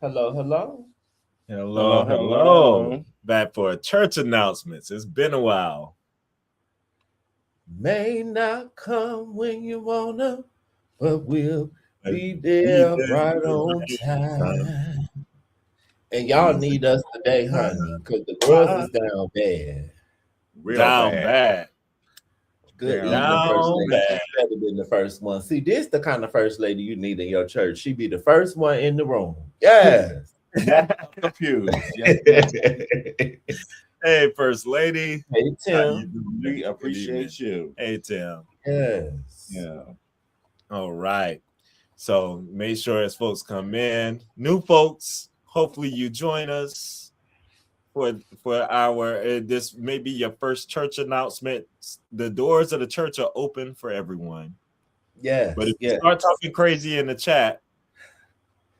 Hello, hello. Hello, Hello, hello. hello. Back for church announcements. It's been a while. May not come when you wanna, but we'll be We there did right the on right time. time. And y'all Easy need us today, honey, because the girls is time. down bad. Real Down bad. bad. Good Down evening, bad. first Down lady. bad. She's better than the first one. See, this the kind of first lady you need in your church. She be the first one in the room. Yes. Walk up the pews. Yes, ma'am. Hey, First Lady. Hey How you Tim. doing? We Good evening. appreciate you. Hey, Tim. Yes. Yeah. All right. So make sure as folks come in, new folks, hopefully you join us for our this may be your first church announcement. The doors of the church are open for everyone. But Yes. if you Yes. start talking crazy in the chat,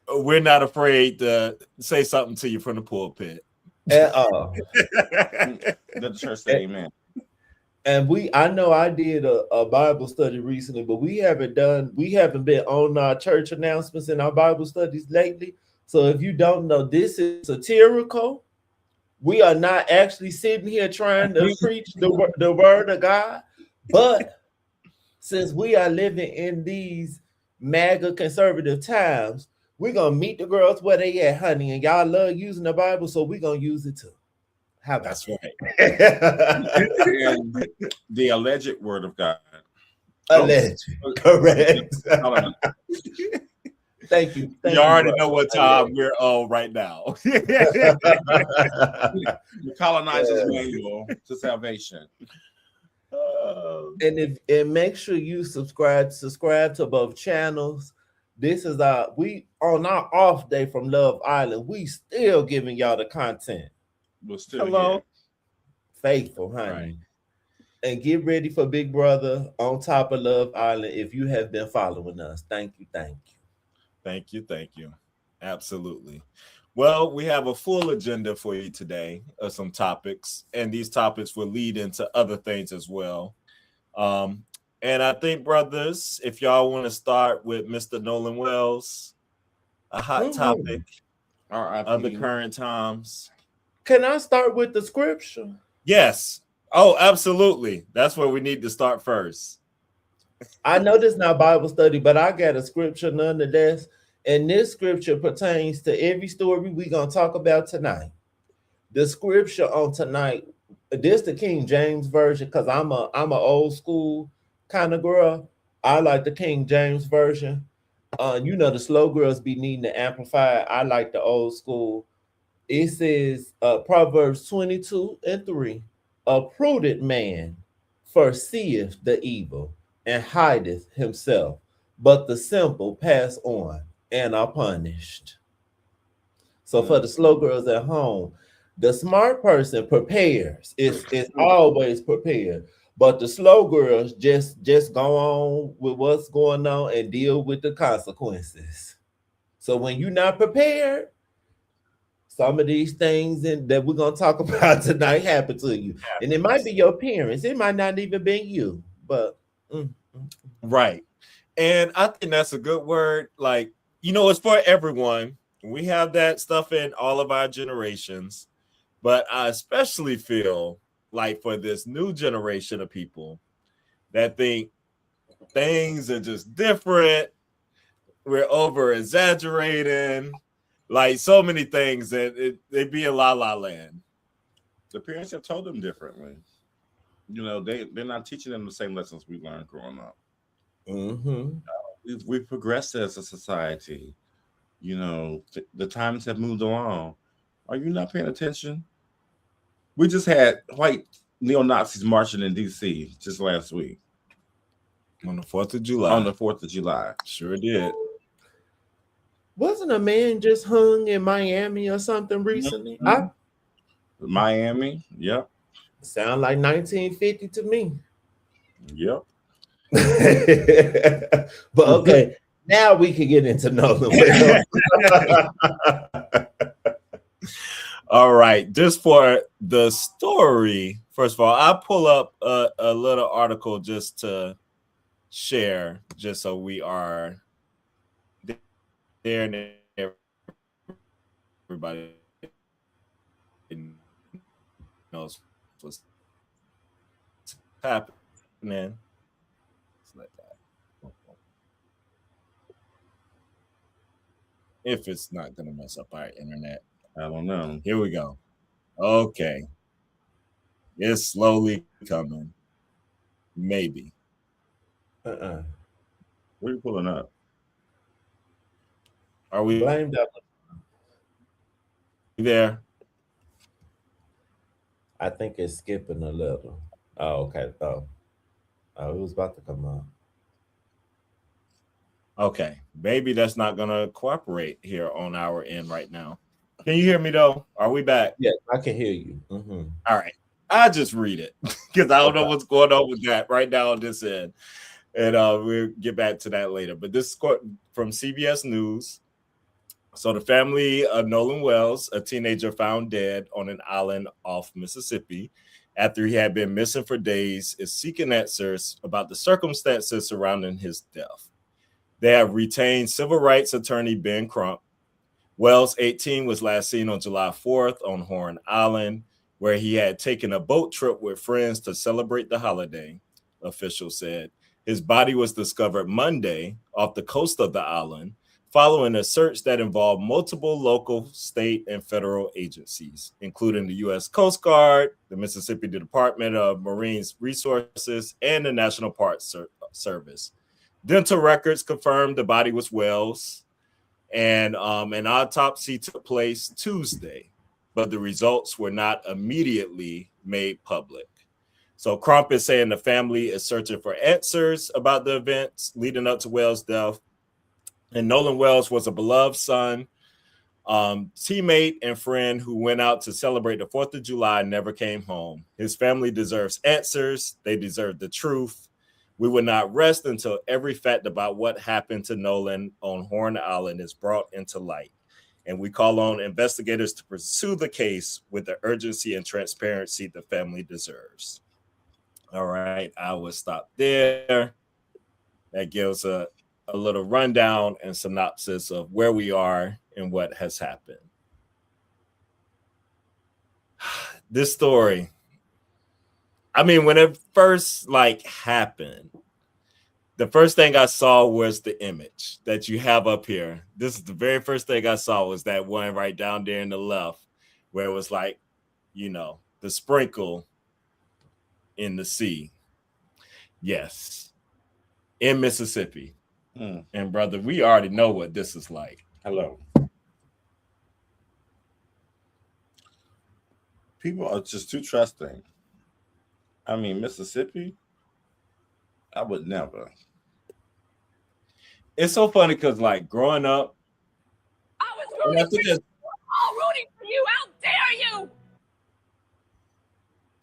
we're not afraid to say something to you from the pulpit. And, Let the church say amen. And I know I did a Bible study recently, but we haven't been on our church announcements in our Bible studies lately. So if you don't know, this is satirical. We are not actually sitting here trying to preach the word of God. But since we are living in these MAGA conservative times, we're gonna meet the girls where they at, honey. And y'all love using the Bible, so we're gonna use it too. How about That's right. that? And the alleged word of God. Alleged. Correct. Oh, Thank you. You Thank you, already brother. know what time we're on right now. the colonizer's manual to salvation. And make sure you subscribe to both channels. This is we on our off day from Love Island. We still giving y'all the content. We're still Hello. here. Faithful, Right. honey. And get ready for Big Brother on top of Love Island if you have been following us. Thank you. Thank you. Thank you. Thank you. Absolutely. Well, we have a full agenda for you today of some topics, and these topics will lead into other things as well. Um, and I think, brothers, if y'all want to start with Mr. Nolan Wells, a hot topic of the R.I.P. current times. Can I start with the scripture? Yes. Oh, absolutely. That's where we need to start first. I know this is not Bible study, but I got a scripture nonetheless. And this scripture pertains to every story we're going to talk about tonight. The scripture on tonight, this the King James version, because I'm a old school kind of girl. I like the King James version. The slow girls be needing to amplify. I like the old school. It says Proverbs 22:3. A prudent man foreseeth the evil and hideth himself, but the simple pass on and are punished. So for the slow girls at home, the smart person prepares. It's always prepared. But the slow girls just go on with what's going on and deal with the consequences. So when you're not prepared, some of these things that we're gonna talk about tonight happen to you. And it might be your parents, it might not even be you, but Right. And I think that's a good word. Like, it's for everyone. We have that stuff in all of our generations. But I especially feel like for this new generation of people that think things are just different, we're over exaggerating, like so many things that they be in la la land. The parents have told them differently. They're not teaching them the same lessons we learned growing up. mm-hmm. We've progressed as a society. The times have moved along. Are you not paying attention? We just had white neo Nazis marching in D.C. just last week On the 4th of July. on the 4th of July. Sure did. Wasn't a man just hung in Miami or something recently? Mhm. Miami. Yep. Sound like 1950 to me. Yep. But okay, now we can get into Nolan Wells. All right. Just for the story, first of all, I pull up a little article just to share, just so we are there and everything. everybody knows what's happening. Like that. If it's not going to mess up our internet. I don't know. Here we go. Okay. It's slowly coming. Maybe. What are you pulling up? Are we Blamed up. there? I think it's skipping a little. Oh, okay. Oh, it was about to come on. Okay. Maybe that's not going to cooperate here on our end right now. Can you hear me, though? Are we back? Yes, I can hear you. Mm-hmm. All right. I just read it because I don't know what's going on with that right now on this end. And we'll get back to that later. But this is from CBS News. So the family of Nolan Wells, a teenager found dead on an island off Mississippi after he had been missing for days, is seeking answers about the circumstances surrounding his death. They have retained civil rights attorney Ben Crump. Wells, 18, was last seen on July 4th on Horn Island, where he had taken a boat trip with friends to celebrate the holiday, officials said. His body was discovered Monday off the coast of the island, following a search that involved multiple local, state, and federal agencies, including the U.S. Coast Guard, the Mississippi Department of Marine Resources, and the National Park Service. Dental records confirmed the body was Wells, and an autopsy took place Tuesday, but the results were not immediately made public. So Crump is saying the family is searching for answers about the events leading up to Wells' death. And Nolan Wells was a beloved son, teammate, and friend who went out to celebrate the 4th of July and never came home. His family deserves answers. They deserve the truth. We will not rest until every fact about what happened to Nolan on Horn Island is brought into light. And we call on investigators to pursue the case with the urgency and transparency the family deserves. All right, I will stop there. That gives a little rundown and synopsis of where we are and what has happened. This story, I mean, when it first happened, the first thing I saw was the image that you have up here. This is the very first thing I saw was that one right down there in the left where it was the sprinkle in the sea. Yes. In Mississippi. And brother, we already know what this is like. Hello. People are just too trusting. I mean, Mississippi, I would never. It's so funny because, growing up, I was rooting for you. All rooting for you. How dare you?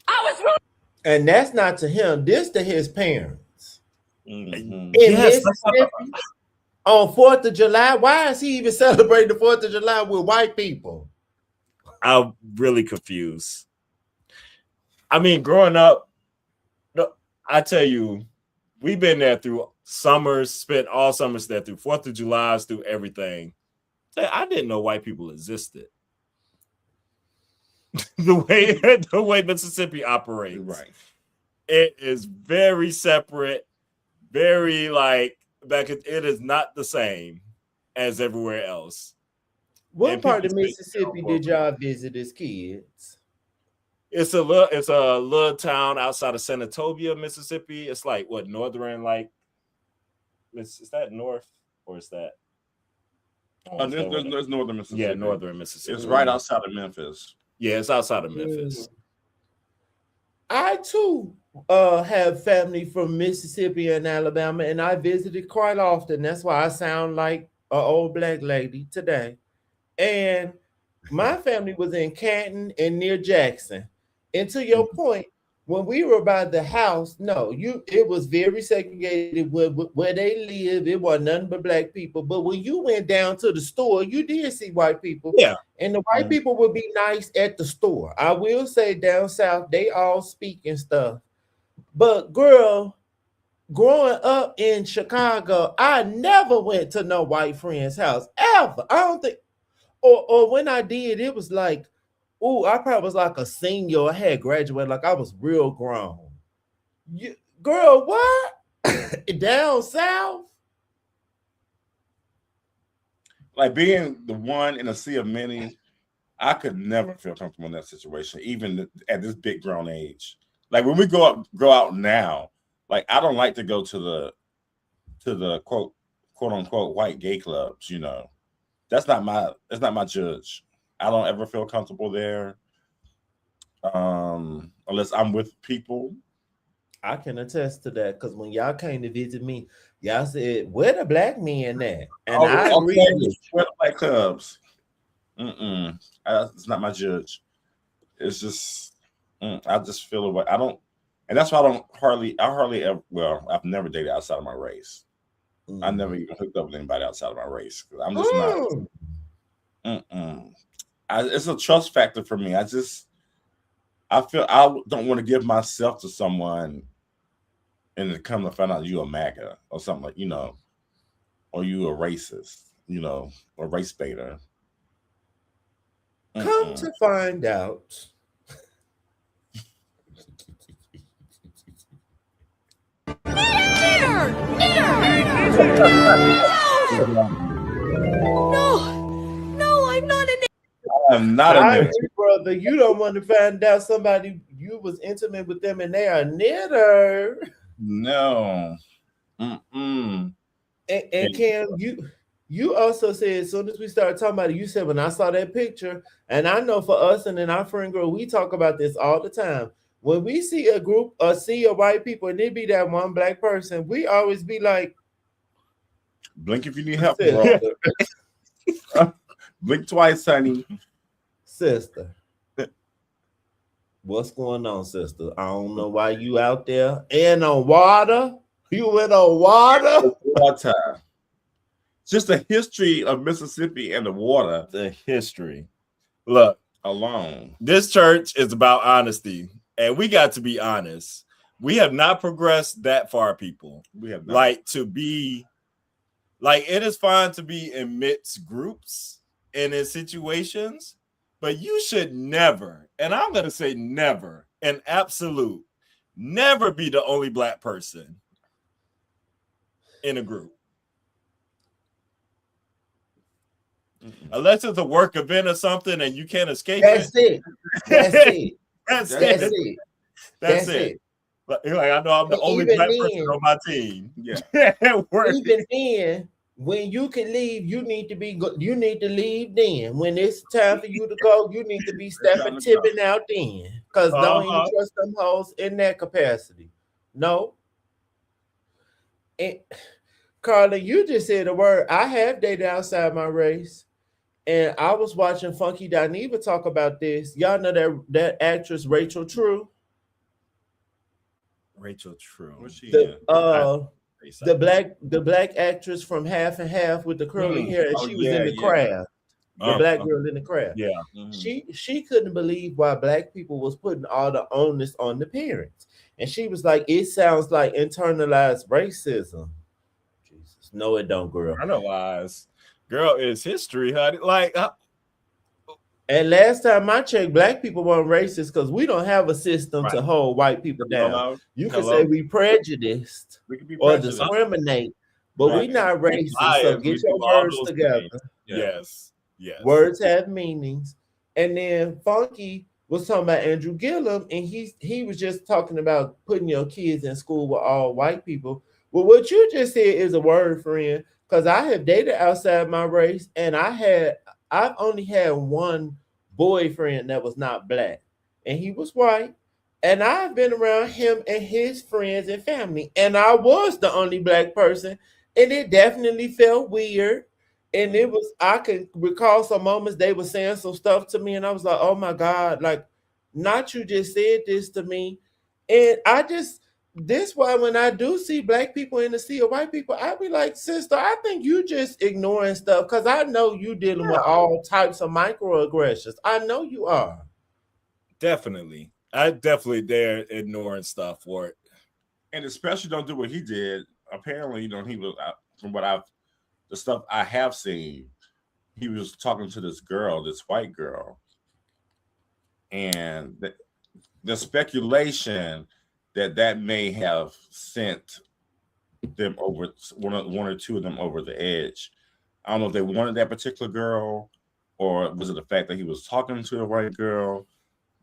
I was rooting. And that's not to him. This to his parents. Mm-hmm. In Mississippi, on 4th of July, why is he even celebrating the 4th of July with white people? I'm really confused. I mean, growing up, I tell you, we've been there through summers, spent all summers there through 4th of July, through everything. I didn't know white people existed. the way Mississippi operates. Right. It is very separate, very it is not the same as everywhere else. What And part of people Mississippi did y'all visit as kids? It's a little town outside of Senatobia, Mississippi. It's northern, is that north or is that? There's northern Mississippi. Yeah, northern Mississippi. It's right outside of Memphis. Yeah, it's outside of Memphis. I too have family from Mississippi and Alabama, and I visited quite often. That's why I sound like an old black lady today. And my family was in Canton and near Jackson. And to your point, when we were by the house, it was very segregated where they live. It wasn't nothing but black people. But when you went down to the store, you did see white people. Yeah. And the white people would be nice at the store. I will say down south, they all speak and stuff. But girl, growing up in Chicago, I never went to no white friend's house ever. I don't think. Or when I did, it was like, oh, I probably was like a senior. I had graduated, like I was real grown. You, girl, what? Down south? Like being the one in a sea of many, I could never feel comfortable in that situation, even at this big grown age. Like when we go out now, like I don't like to go to the quote unquote white gay clubs, you know. That's not my judge. I don't ever feel comfortable there. Unless I'm with people. I can attest to that because when y'all came to visit me, y'all said, "Where the black men at?" And I agree with you. White clubs. It's not my judge. It's just I just feel away. I don't, and that's why I hardly ever. Well, I've never dated outside of my race. I never even hooked up with anybody outside of my race because I'm just not. It's a trust factor for me. I feel I don't want to give myself to someone and to come to find out you a MAGA or something like, you know, or you a racist, you know, or race baiter. Come to find out. No, I'm not an I'm not a Sorry, brother. You don't want to find out somebody you was intimate with them and they are knitter. No. And Cam, you also said as soon as we started talking about it, you said when I saw that picture, and I know for us and in our friend group, we talk about this all the time. When we see a group or see a white people and it be that one black person, we always be like, blink if you need help, bro. Blink twice, honey. Sister. What's going on, sister? I don't know why you out there and on water. You went on water? Water. Just the history of Mississippi and the water. The history. Look, alone. This church is about honesty, and we got to be honest. We have not progressed that far, people. We have not. Like to be, like it is fine to be in mixed groups and in situations, but you should never, and I'm going to say never, an absolute, never be the only black person in a group. Unless it's a work event or something and you can't escape That's it. That's it. That's That's it. it. That's it. Like I know I'm the only Even black then- person on my team. Yeah. Even then, when you can leave, you need to leave then. When it's time for you to go, you need to be stepping, tipping out then. Because don't even trust them hoes in that capacity. No. And Carla, you just said a word. I have dated outside my race. And I was watching Funky Dineva talk about this. Y'all know that actress Rachel True? Rachel True. What's she the black actress from Half and Half with the curly hair. She was in The Craft. The black girl in The Craft. Yeah. She couldn't believe why black people was putting all the onus on the parents. And she was like, it sounds like internalized racism. Jesus. No, it don't, girl. I know lies. Girl, it's history, honey. Like, and last time I checked, black people weren't racist because we don't have a system to hold white people down. You can say we prejudiced or discriminate, but we're not racist. So get your words together. Yes. Words have meanings. And then Funky was talking about Andrew Gillum, and he was just talking about putting your kids in school with all white people. Well, what you just said is a word, friend. Because I have dated outside my race, and I've only had one boyfriend that was not black, and he was white. And I've been around him and his friends and family, and I was the only black person, and it definitely felt weird. And I can recall some moments they were saying some stuff to me, and I was like, oh my God, like, not you just said this to me. And this why when I do see black people in the sea of white people, I be like, sister, I think you just ignoring stuff because I know you dealing with all types of microaggressions. I know you are. Definitely. I definitely dare ignoring stuff for it. And especially don't do what he did. Apparently, he was from the stuff I have seen, he was talking to this girl, this white girl, and the speculation that may have sent them over, one or two of them over the edge. I don't know if they wanted that particular girl, or was it the fact that he was talking to a white girl?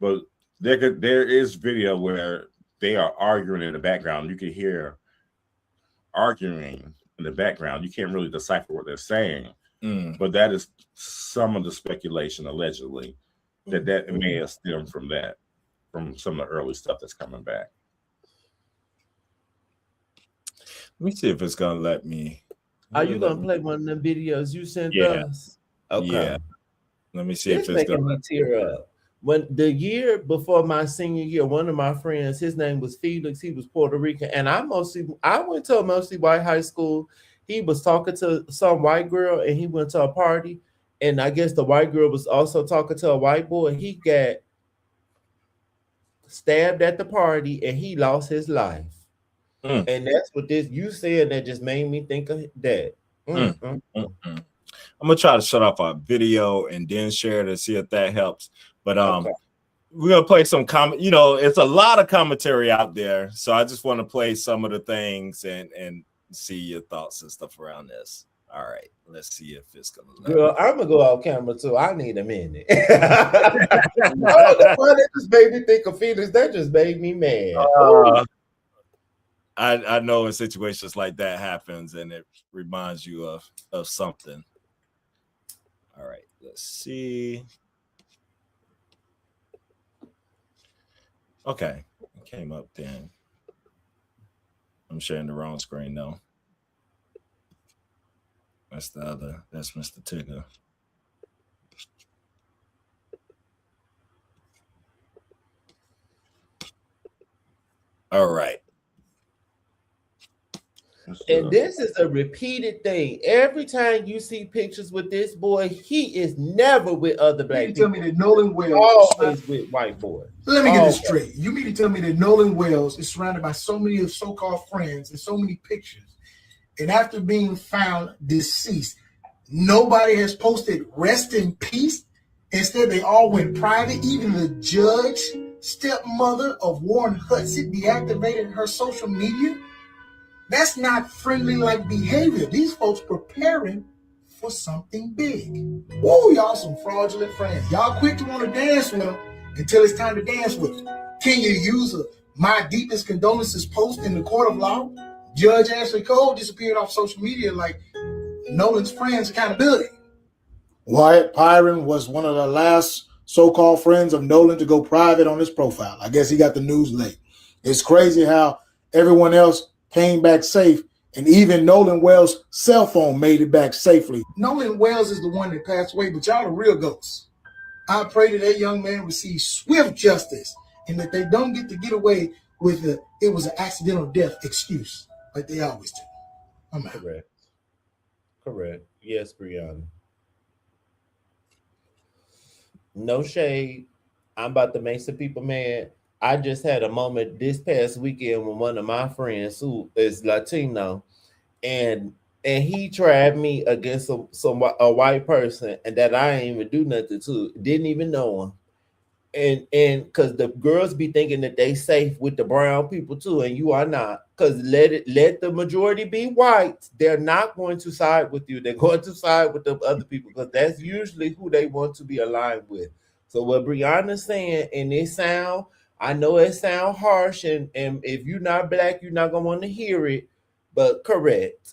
But there is video where they are arguing in the background. You can hear arguing in the background. You can't really decipher what they're saying, but that is some of the speculation, allegedly, that may have stemmed from that, from some of the early stuff that's coming back. Let me see if it's gonna let me. Are you gonna play one of them videos you sent us? Okay. Yeah. Let me see if it's making gonna me tear up. When the year before my senior year, one of my friends, his name was Felix. He was Puerto Rican, and I went to a mostly white high school. He was talking to some white girl, and he went to a party, and I guess the white girl was also talking to a white boy. He got stabbed at the party, and he lost his life. And that's what you said that just made me think of that. I'm gonna try to shut off our video and then share to see if that helps. But we're gonna play some comment. You know, it's a lot of commentary out there, so I just want to play some of the things and see your thoughts and stuff around this. All right, let's see if it's gonna. Girl, I'm gonna go off camera too. I need a minute. That just made me think of Felix. That just made me mad. I know in situations like that happens, and it reminds you of something. All right, let's see. Okay, it came up then. I'm sharing the wrong screen though. That's the other. That's Mr. Tigger. All right. And this is a repeated thing. Every time you see pictures with this boy, he is never with other black people. You mean to tell me that Nolan Wells always with white boys? Let me get this straight. You mean to tell me that Nolan Wells is surrounded by so many of so-called friends and so many pictures, and after being found deceased, nobody has posted rest in peace? Instead, they all went private. Even the judge, stepmother of Warren Hudson, deactivated her social media. That's not friendly-like behavior. These folks preparing for something big. Woo, y'all some fraudulent friends. Y'all quick to want to dance with them until it's time to dance with them. Can you use a my deepest condolences post in the court of law? Judge Ashley Cole disappeared off social media like Nolan's friends' accountability. Wyatt Pyron was one of the last so-called friends of Nolan to go private on his profile. I guess he got the news late. It's crazy how everyone else came back safe, and even Nolan Wells' cell phone made it back safely. Nolan Wells is the one that passed away, but y'all are real ghosts. I pray that young man receives swift justice and that they don't get away with it was an accidental death excuse like they always do. I'm out. Correct. Yes, Brianna. No shade. I'm about to make some people mad. I just had a moment this past weekend with one of my friends who is Latino, and he tried me against a white person, and that I ain't even do nothing to, didn't even know him. And because the girls be thinking that they safe with the brown people too, and you are not. Because let the majority be white. They're not going to side with you. They're going to side with the other people because that's usually who they want to be aligned with. So what Brianna's saying, and I know it sound harsh, and if you're not black, you're not gonna want to hear it, but correct.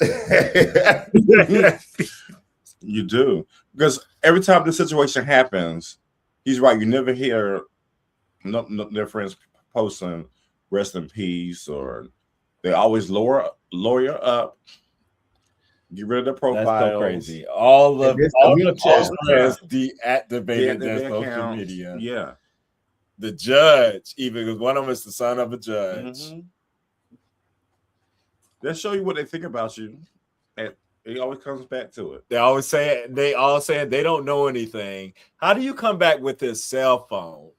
You do, because every time the situation happens, he's right. You never hear their friends posting "rest in peace," or they always lower up, get rid of their profiles. That's so crazy. All the friends deactivated their social media. Yeah. The judge, even because one of them is the son of a judge. Mm-hmm. They'll show you what they think about you, and it always comes back to it. They all say they don't know anything. How do you come back with his cell phone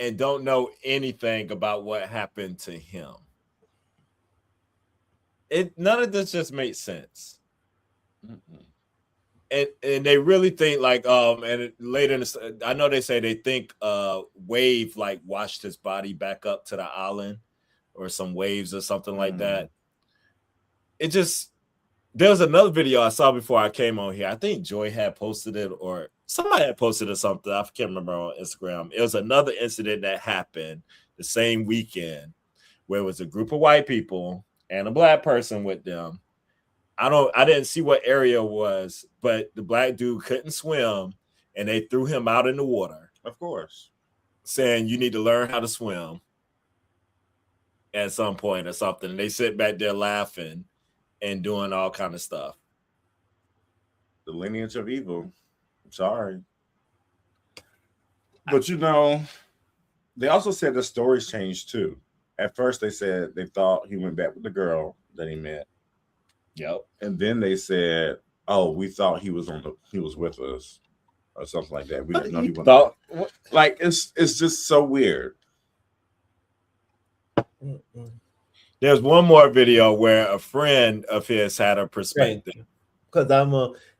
and don't know anything about what happened to him? None of this just makes sense. Mm-mm. and they really think like and later in the, I know they say they think wave like washed his body back up to the island or some waves or something like that. It just, there was another video I saw before I came on here. I think Joy had posted it or somebody had posted it something. I can't remember on Instagram. It was another incident that happened the same weekend where it was a group of white people and a black person with them. I didn't see what area it was, but the black dude couldn't swim and they threw him out in the water. Of course. Saying you need to learn how to swim at some point or something. And they sit back there laughing and doing all kind of stuff. The lineage of evil. I'm sorry. But you know, they also said the stories changed too. At first they said they thought he went back with the girl that he met. Yep. And then they said, "Oh, we thought he was with us," or something like that. We didn't know he wasn't. Like it's just so weird. There's one more video where a friend of his had a perspective. Because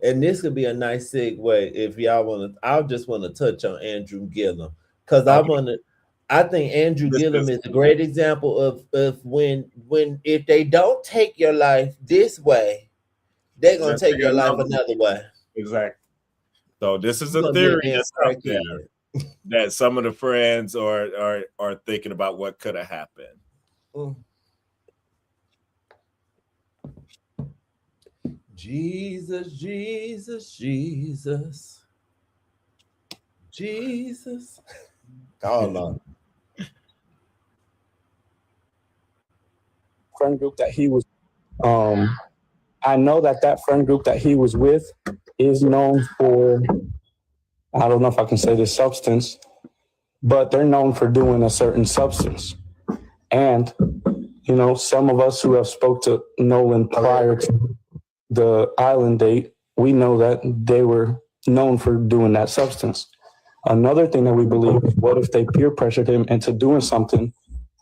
and this could be a nice segue if y'all want to. I just want to touch on Andrew Gillum because I think Andrew Gillum is a great example of when if they don't take your life this way, they're gonna take your life another way. Exactly. So this is a theory that's out there that some of the friends are thinking about what could have happened. Jesus, Jesus, Jesus, Jesus. Call on. Friend group that he was I know that friend group that he was with is known for, I don't know if I can say this substance, but they're known for doing a certain substance. And you know, some of us who have spoke to Nolan prior to the island date, we know that they were known for doing that substance. Another thing that we believe is, what if they peer pressured him into doing something?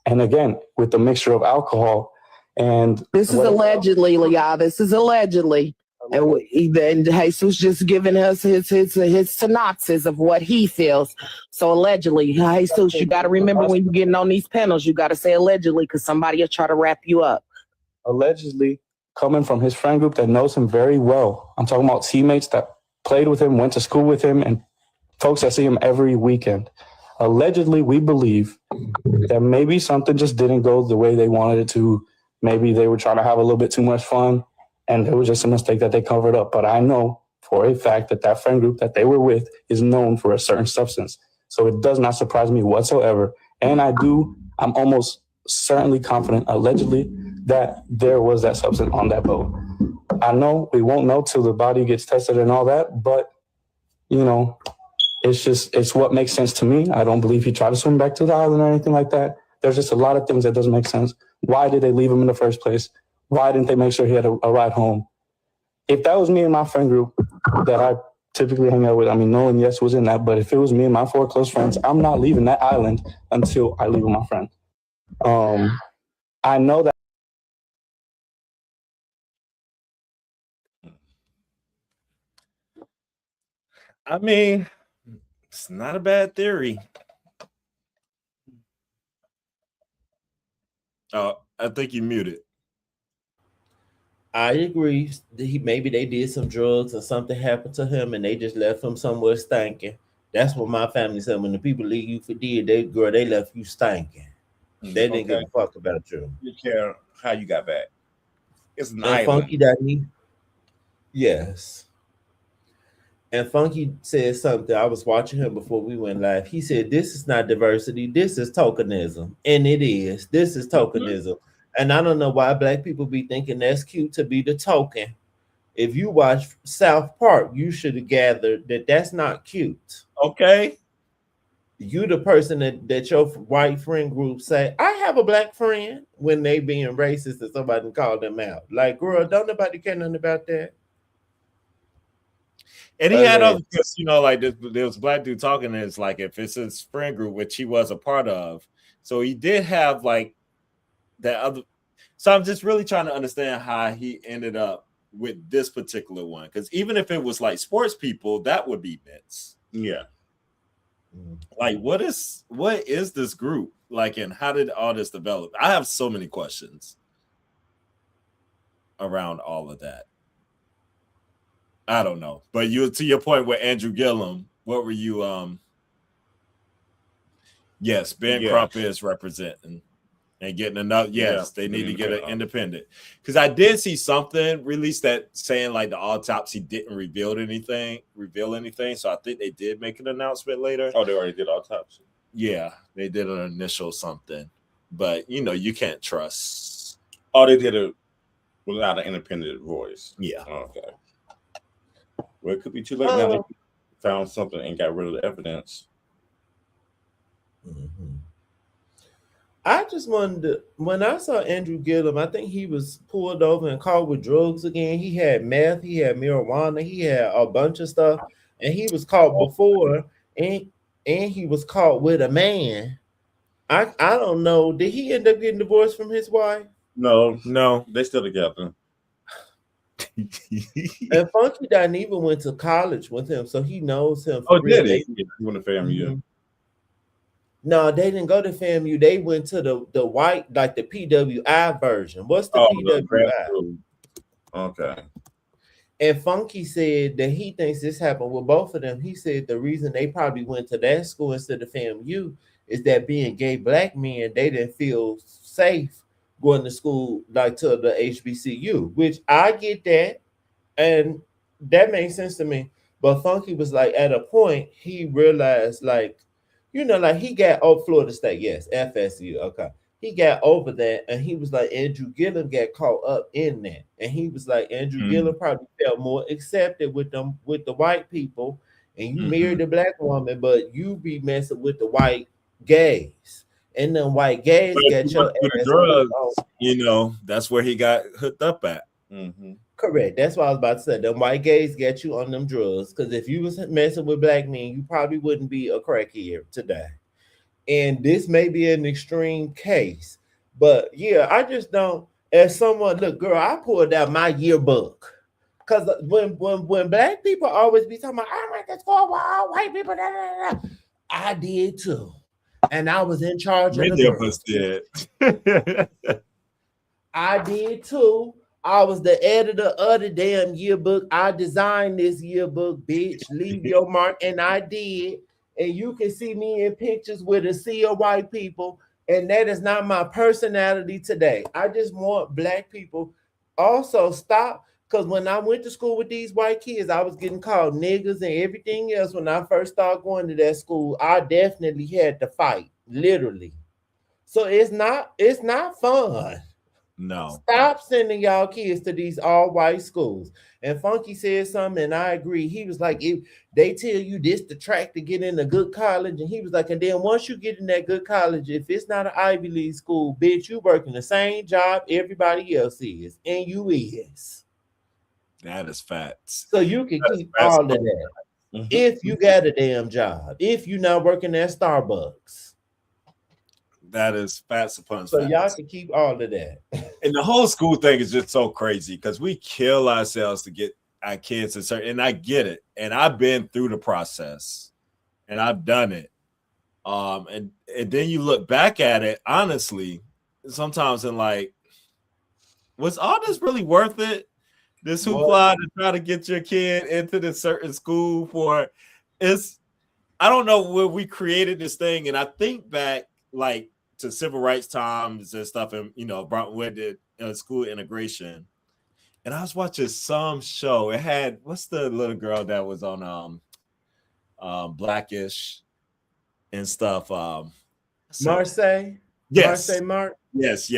And again, with the mixture of alcohol. And this is allegedly, Leah. This is allegedly. And Jesus just giving us his synopsis of what he feels. So allegedly, Jesus, you got to remember when you're getting on these panels, you got to say allegedly because somebody will try to wrap you up. Allegedly, coming from his friend group that knows him very well. I'm talking about teammates that played with him, went to school with him, and folks that see him every weekend. Allegedly, we believe that maybe something just didn't go the way they wanted it to. Maybe they were trying to have a little bit too much fun, and it was just a mistake that they covered up. But I know for a fact that friend group that they were with is known for a certain substance. So it does not surprise me whatsoever. And I'm almost certainly confident, allegedly, that there was that substance on that boat. I know we won't know till the body gets tested and all that, but, you know, it's what makes sense to me. I don't believe he tried to swim back to the island or anything like that. There's just a lot of things that doesn't make sense. Why did they leave him in the first place? Why didn't they make sure he had a ride home? If that was me and my friend group that I typically hang out with, I mean, Nolan, yes, was in that, but if it was me and my 4 close friends, I'm not leaving that island until I leave with my friend. I know that. I mean, it's not a bad theory. Oh, I think you muted. I agree. Maybe they did some drugs or something happened to him and they just left him somewhere stinking. That's what my family said. When the people leave you for dead, they left you stinking. They didn't give a fuck about you. You care how you got back. It's an island. Funky Daddy. Yes. And Funky said something. I was watching him before we went live. He said, "This is not diversity. This is tokenism." And it is. This is tokenism. Mm-hmm. And I don't know why black people be thinking that's cute to be the token. If you watch South Park, you should have gathered that that's not cute. Okay. You the person that your white friend group say, "I have a black friend," when they being racist and somebody call them out. Like, girl, don't nobody care nothing about that. And he had other, because you know, like there was a black dude talking, and it's like if it's his friend group, which he was a part of, so he did have like that other. So I'm just really trying to understand how he ended up with this particular one, because even if it was like sports people, that would be myths. Yeah. Like, what is this group like, and how did all this develop? I have so many questions around all of that. I don't know, but you, to your point with Andrew Gillum, what were you? Yes, Ben Crump is representing and getting enough. Yes, they need to get an independent, because I did see something released that saying like the autopsy didn't reveal anything. So I think they did make an announcement later. Oh, they already did autopsy. Yeah, they did an initial something, but you can't trust. Oh, they did it without an independent voice. Yeah. Okay. Well, it could be too late now. They found something and got rid of the evidence. Mm-hmm. I just wondered, when I saw Andrew Gillum, I think he was pulled over and caught with drugs again. He had meth, he had marijuana, he had a bunch of stuff, and he was caught before, and he was caught with a man. I don't know. Did he end up getting divorced from his wife? No, they still together. And Funky Dine even went to college with him, so he knows him. Oh, did he? He went to FAMU. Mm-hmm. No, they didn't go to FAMU. They went to the white, like the PWI version. What's the PWI? Okay. And Funky said that he thinks this happened with both of them. He said the reason they probably went to that school instead of FAMU is that being gay black men, they didn't feel safe going to school like to the HBCU, which I get that, and that makes sense to me. But Funky was like, at a point, he realized, like, like he got Florida State, yes, FSU, okay. He got over that, and he was like, Andrew Gillum got caught up in that, and he was like, Andrew Gillum probably felt more accepted with the white people, and you married a black woman, but you be messing with the white gays. And then white gays got your ass drugs. That's where he got hooked up at. Mm-hmm. Correct. That's what I was about to say. Them white gays get you on them drugs. Because if you was messing with black men, you probably wouldn't be a crackhead today. And this may be an extreme case. But yeah, I just don't. As someone, look, girl, I pulled out my yearbook. Because when black people always be talking about, I went to school with all white people, I did too. And I was in charge of Many of us did. I did too. I was the editor of the damn yearbook. I designed this yearbook, bitch. Leave your mark. And I did. And you can see me in pictures with a sea of white people. And that is not my personality today. I just want black people also stop. Because when I went to school with these white kids, I was getting called niggas and everything else. When I first started going to that school, I definitely had to fight, literally. So it's not fun. No. Stop sending y'all kids to these all-white schools. And Funky said something, and I agree. He was like, if they tell you this the track to get in a good college, and he was like, and then once you get in that good college, if it's not an Ivy League school, bitch, you working the same job everybody else is, and you is. That is facts. So you can keep all of that. If you got a damn job, if you're not working at Starbucks. That is facts upon so facts. Y'all can keep all of that. And the whole school thing is just so crazy because we kill ourselves to get our kids to certain, and I get it. And I've been through the process and I've done it. And then you look back at it, honestly, sometimes and like, was all this really worth it? This hoopla to try to get your kid into this certain school for I don't know where we created this thing. And I think back like to civil rights times and stuff, and with the school integration. And I was watching some show. It had what's the little girl that was on Blackish and stuff. Marseille? Yes. Marseille Mark? Yes.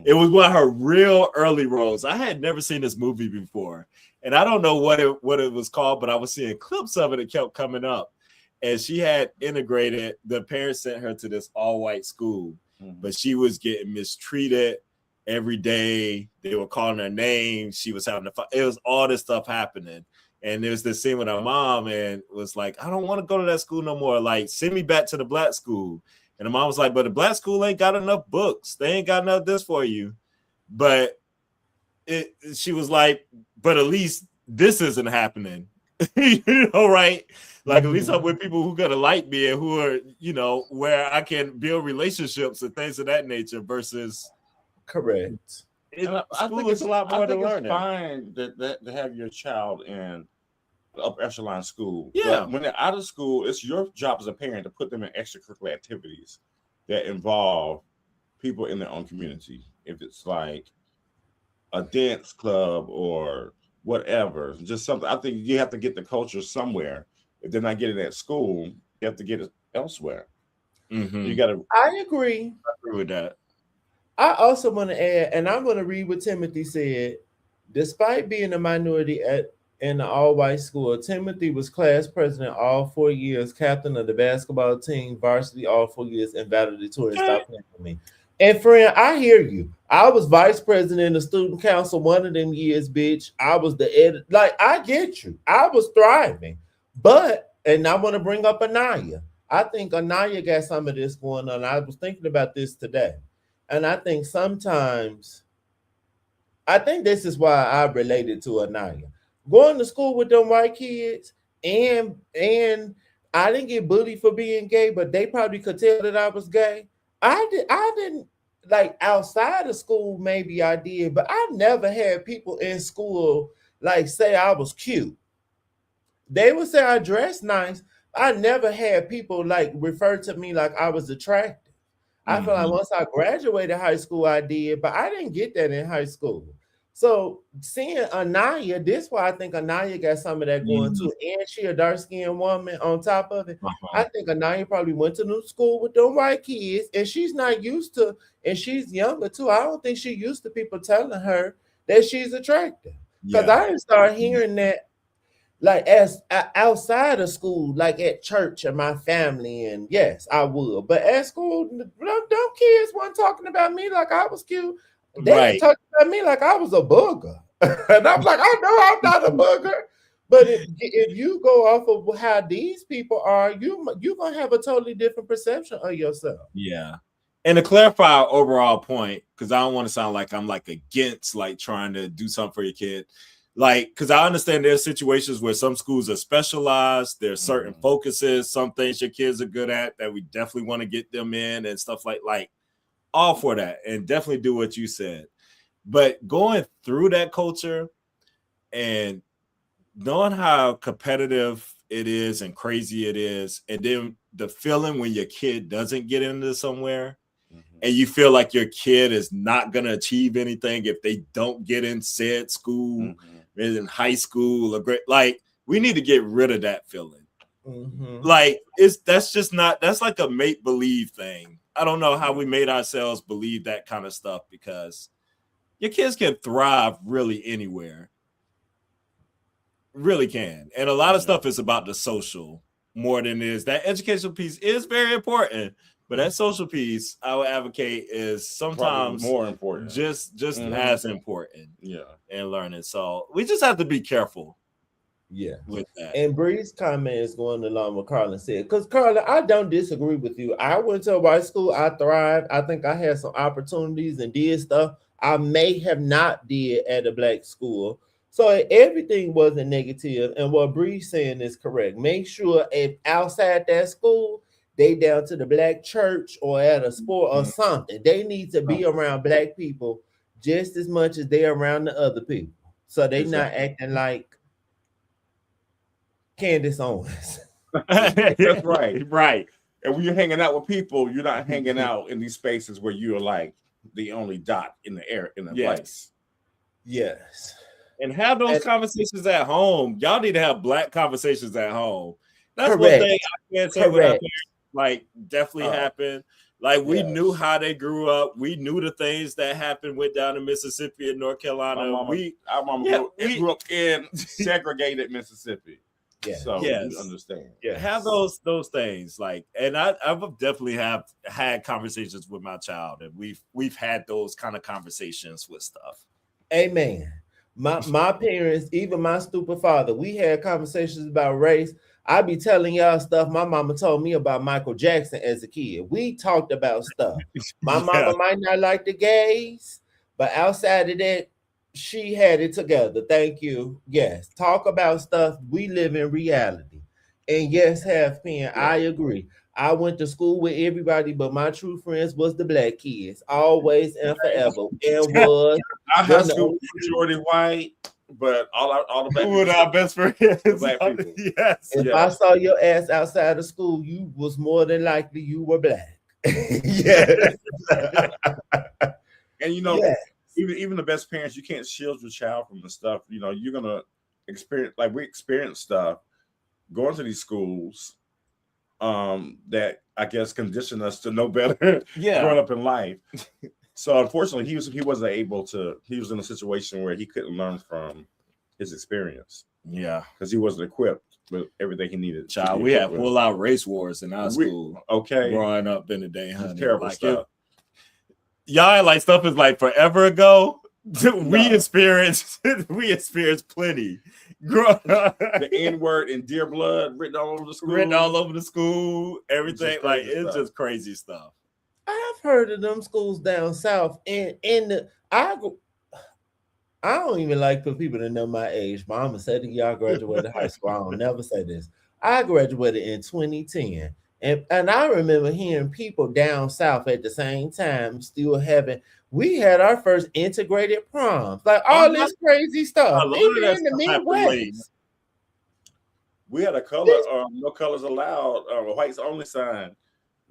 It was one of her real early roles. I had never seen this movie before. And I don't know what it was called, but I was seeing clips of it. It kept coming up. And she had integrated, the parents sent her to this all-white school, but she was getting mistreated every day. They were calling her names. She was having to fight. It was all this stuff happening. And there was this scene with her mom and was like, I don't want to go to that school no more. Like, send me back to the black school. And the mom was like, but the black school ain't got enough books. They ain't got enough this for you. But she was like, but at least this isn't happening. Right? Like, at least I'm with people who gonna like me and who are, where I can build relationships and things of that nature versus correct. I think it's a lot more to learn. It's fine that to have your child in upper echelon school. Yeah. But when they're out of school, it's your job as a parent to put them in extracurricular activities that involve people in their own community. If it's like a dance club or whatever, just something. I think you have to get the culture somewhere. If they're not getting it at school, you have to get it elsewhere. Mm-hmm. You got to. I agree with that. I also want to add, and I'm going to read what Timothy said. Despite being a minority in the all-white school, Timothy was class president all 4 years, captain of the basketball team, varsity all 4 years, and valedictorian. Stop playing with me. And friend, I hear you. I was vice president of student council one of them years, bitch. I was the editor. Like, I get you. I was thriving. But, and I want to bring up Anaya. I think Anaya got some of this going on. I was thinking about this today. And I think sometimes, I think this is why I related to Anaya. Going to school with them white kids, and I didn't get bullied for being gay, but they probably could tell that I was gay. I didn't like outside of school, maybe I did, but I never had people in school like say I was cute. They would say I dressed nice. I never had people like refer to me like I was attractive. I feel like once I graduated high school, I did, but I didn't get that in high school. So seeing Anaya, this is why I think Anaya got some of that going too. And she a dark-skinned woman on top of it. I think Anaya probably went to new school with them white kids, and she's not used to, and she's younger too. I don't think she's used to people telling her that she's attractive. Because I didn't start hearing that like as outside of school, like at church and my family, and yes, I would. But at school, them kids weren't talking about me like I was cute. They were talking about me like I was a booger. And I'm like, I know I'm not a booger. But if you go off of how these people are, you're gonna have a totally different perception of yourself. Yeah. And to clarify our overall point, because I don't want to sound like I'm like against like trying to do something for your kid. Like, because I understand there's situations where some schools are specialized, there's certain focuses, some things your kids are good at that we definitely want to get them in and stuff like all for that, and definitely do what you said. But going through that culture and knowing how competitive it is and crazy it is, and then the feeling when your kid doesn't get into somewhere and you feel like your kid is not going to achieve anything if they don't get in said school, in high school, like we need to get rid of that feeling. Like that's like a make-believe thing. I don't know how we made ourselves believe that kind of stuff, because your kids can thrive really anywhere. Really can. And a lot of stuff is about the social more than it is. That educational piece is very important, but that social piece I would advocate is sometimes probably more important. Just as important. Yeah. And learning. So we just have to be careful. Yeah. With that. And Bree's comment is going along with Carlin said. Because Carlin, I don't disagree with you. I went to a white school, I thrived. I think I had some opportunities and did stuff I may have not did at a black school. So everything wasn't negative. And what Bree's saying is correct. Make sure if outside that school, they down to the black church or at a sport or something. They need to be around black people just as much as they're around the other people. So they not acting like Candace Owens. That's right. Right. And when you're hanging out with people, you're not hanging out in these spaces where you're like the only dot in the air in the place. Yes. And have those conversations at home. Y'all need to have black conversations at home. That's Correct. one thing I can't say without like definitely happened. Like we knew how they grew up. We knew the things that happened with down in Mississippi and North Carolina. Our mama grew up in segregated Mississippi. Yeah. So you understand. Yeah. Have those things. Like, and I've definitely have had conversations with my child, and we've had those kind of conversations with stuff. Amen. My parents, even my stupid father, we had conversations about race. I be telling y'all stuff my mama told me about Michael Jackson as a kid. We talked about stuff. My mama might not like the gays, but outside of that, she had it together. Thank you. Yes. Talk about stuff. We live in reality. And yes, half pen, I agree. I went to school with everybody, but my true friends was the black kids, always and forever. And was Our high them the school only was majority white, but all the black Who were people, our best friends? the black people. Yes. if Yeah. I saw your ass outside of school, you was more than likely you were black. Yes. And you know, Yes. even the best parents, you can't shield your child from the stuff. You know, you're gonna experience, like we experienced stuff going to these schools that I guess conditioned us to know better growing up in life. So unfortunately, he wasn't able to. He was in a situation where he couldn't learn from his experience. Yeah, because he wasn't equipped with everything he needed. Child, we had full out race wars in our school. Okay, growing up in the day, honey. Terrible like stuff. Y'all like stuff is like forever ago. We experienced plenty. The N-word in dear blood written all over the school. Everything like it's just crazy stuff. I've heard of them schools down south, and I don't even like for people to know my age. My mama said that y'all graduated high school. I don't never say this. I graduated in 2010. And I remember hearing people down south at the same time still having, we had our first integrated proms, like all this crazy stuff. Even in the Midwest. We had a color, no colors allowed, whites only sign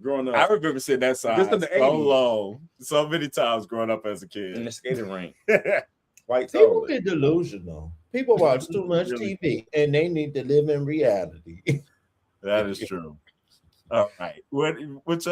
growing up. I remember seeing that sign so long, so many times growing up as a kid. In the skating rink. Whites People only. get delusional. People watch too much TV and they need to live in reality. That is true. All right. What's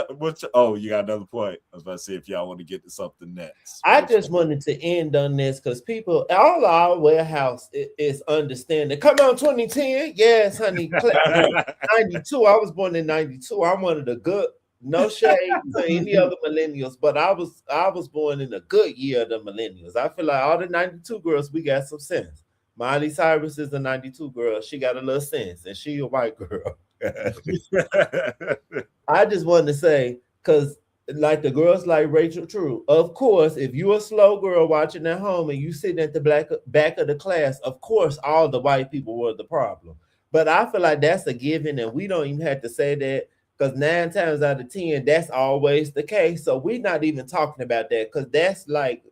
oh, you got another point? I was about to see if y'all want to get to something next. I just wanted to end on this because people, all our warehouse is understanding. Come on, 2010. Yes, honey. 92. I was born in 92. I'm one of the good, no shade to any other millennials, but I was born in a good year of the millennials. I feel like all the 92 girls, we got some sense. Miley Cyrus is a 92 girl. She got a little sense, and she a white girl. I just wanted to say, because like the girls like Rachel True, of course, if you're a slow girl watching at home and you sitting at the back of the class, of course, all the white people were the problem. But I feel like that's a given, and we don't even have to say that because 9 times out of 10, that's always the case. So we're not even talking about that because that's like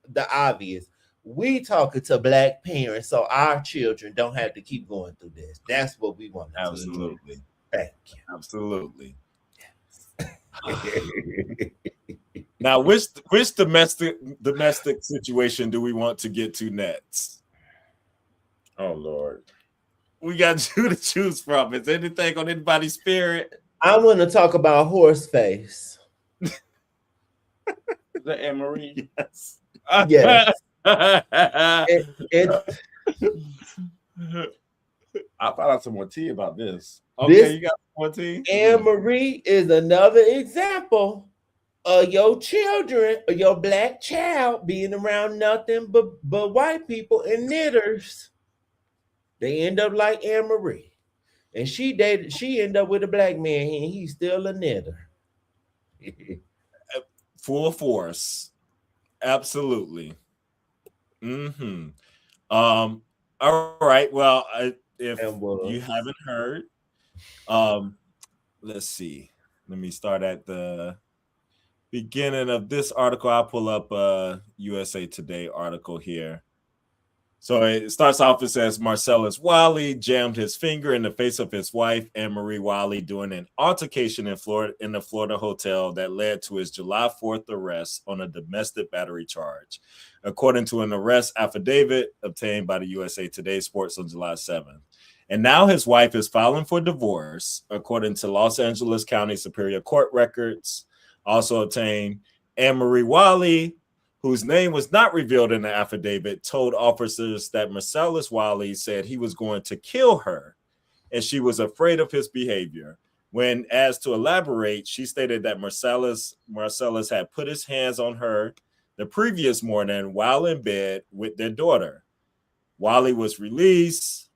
the obvious. We talking to black parents so our children don't have to keep going through this. That's what we want. Absolutely. Thank you. Absolutely. Now, which domestic situation do we want to get to next? Oh Lord. We got you to choose from. Is anything on anybody's spirit? I want to talk about horse face. The Annemarie. Yes. Yes. I found out some more tea about this. Okay, you got more tea? Annemarie is another example of your children, or your black child being around nothing but white people and knitters. They end up like Annemarie. And she ended up with a black man and he's still a knitter. Full force. Absolutely. All right. Well, if you haven't heard, let's see. Let me start at the beginning of this article. I'll pull up a USA Today article here. So it starts off, it says Marcellus Wiley jammed his finger in the face of his wife, Annemarie Wiley, during an altercation in the Florida hotel that led to his July 4th arrest on a domestic battery charge, according to an arrest affidavit obtained by the USA Today Sports on July 7th. And now his wife is filing for divorce, according to Los Angeles County Superior Court records, also obtained. Annemarie Wiley, whose name was not revealed in the affidavit, told officers that Marcellus Wiley said he was going to kill her, and she was afraid of his behavior. When asked to elaborate, she stated that Marcellus had put his hands on her the previous morning while in bed with their daughter. Wiley was released,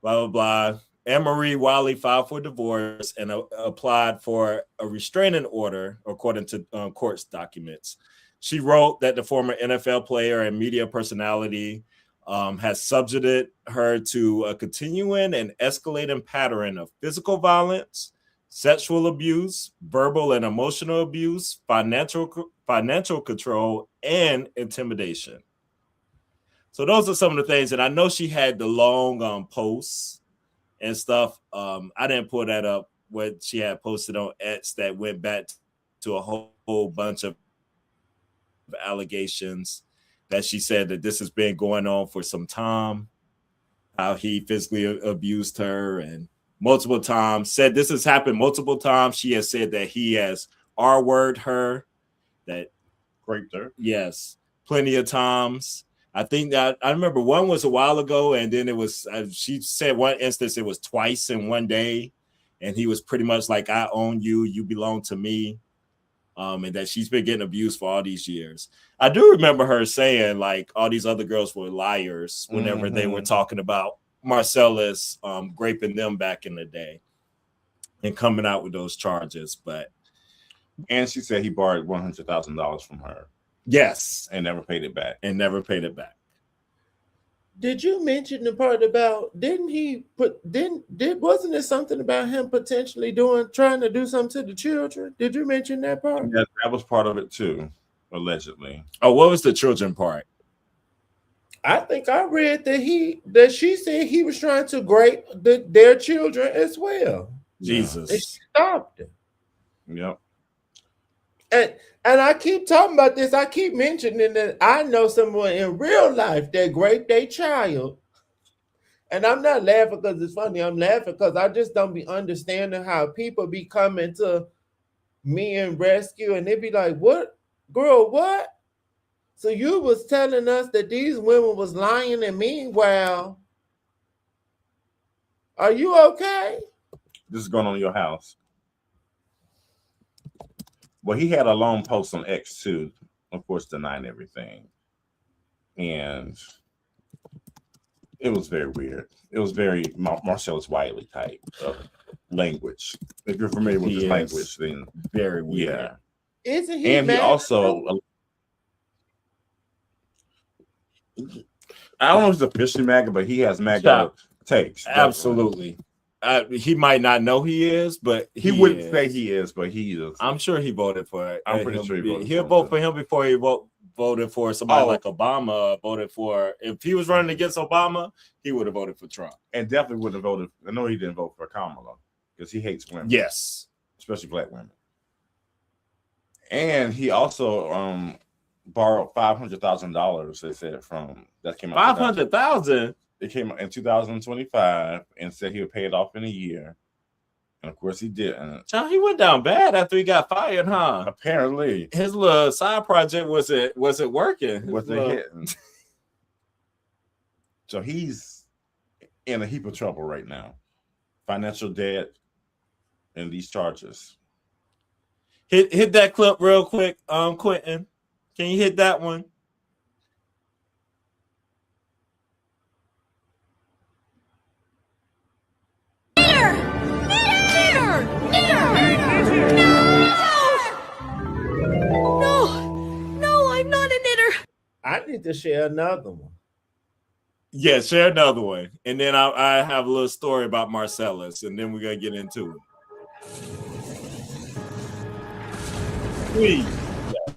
blah, blah, blah. Annemarie Wiley filed for divorce and applied for a restraining order, according to court's documents. She wrote that the former NFL player and media personality has subjected her to a continuing and escalating pattern of physical violence, sexual abuse, verbal and emotional abuse, financial control, and intimidation. So those are some of the things. And I know she had the long posts and stuff. I didn't pull that up, what she had posted on X that went back to a whole bunch of allegations that she said that this has been going on for some time, how he physically abused her and multiple times, said this has happened multiple times. She has said that he has R-worded her, that Raped her. Yes, plenty of times. I think that I remember one was a while ago, and then it was, she said one instance it was twice in one day, and he was pretty much like, I own you, you belong to me. And that she's been getting abused for all these years. I do remember her saying like all these other girls were liars whenever they were talking about Marcellus raping them back in the day and coming out with those charges. And she said he borrowed $100,000 from her. Yes. And never paid it back. Did you mention the part about, wasn't it something about him potentially trying to do something to the children? Did you mention that part? Yeah, that was part of it too, allegedly. Oh, what was the children part? I think I read that she said he was trying to rape their children as well. Jesus. And she stopped it. Yep. And I keep talking about this. I keep mentioning that I know someone in real life that raped their child. And I'm not laughing because it's funny. I'm laughing because I just don't be understanding how people be coming to me and rescue. And they be like, what? Girl, what? So you was telling us that these women was lying, and meanwhile, are you okay? This is going on in your house. Well, he had a long post on X too, of course, denying everything. And it was very weird. It was very Marcellus Wiley type of language. If you're familiar with his language, then very weird. Yeah. Isn't he? And he also, I don't know if he's officially MAGA, but he has MAGA takes. Absolutely. He might not know he is, but he wouldn't say he is, but he is. I'm sure he voted for it. I'm pretty sure he'll vote for him before he voted for somebody like Obama. Voted for, if he was running against Obama, he would have voted for Trump, and definitely would have voted. I know he didn't vote for Kamala because he hates women. Yes, especially black women. And he also borrowed $500,000. They said that came out. $500,000. It came out in 2025 and said he would pay it off in a year. And of course he didn't. John, he went down bad after he got fired, huh? Apparently. His little side project was it working? Was it hitting? So he's in a heap of trouble right now. Financial debt and these charges. Hit that clip real quick, Quentin. Can you hit that one? No, I'm not a knitter. I need to share another one. Yeah, share another one. And then I have a little story about Marcellus, and then we're going to get into it. Please. Yeah.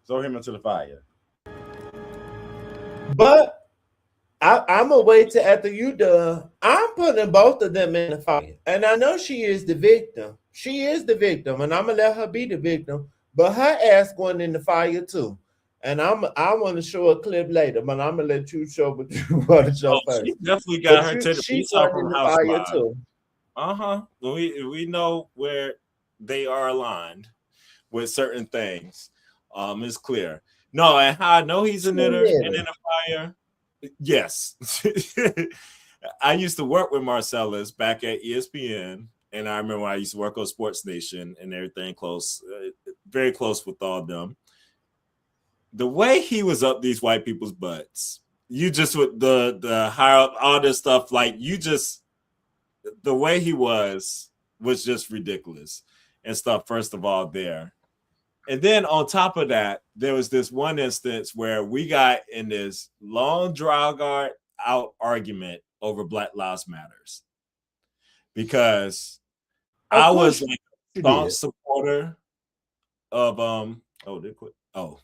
Throw him into the fire. But I'm going to wait till after you done. I'm putting both of them in the fire. And I know she is the victim. She is the victim, and I'm going to let her be the victim. But her ass going in the fire too. And I want to show a clip later, but I'm going to let you show what you want to show first. She definitely got her to the she's from in the house fire too. Uh-huh. We know where they are aligned with certain things. It's clear. No, and how I know he's a knitter and in a fire. Yes. I used to work with Marcellus back at ESPN, and I remember I used to work on Sports Nation and everything close, very close with all of them. The way he was up these white people's butts, you just with the higher up, all this stuff, like you just, the way he was just ridiculous and stuff. First of all, there. And then on top of that, there was this one instance where we got in this long drag out argument over Black Lives Matters because I was like a staunch supporter of they quit. Oh,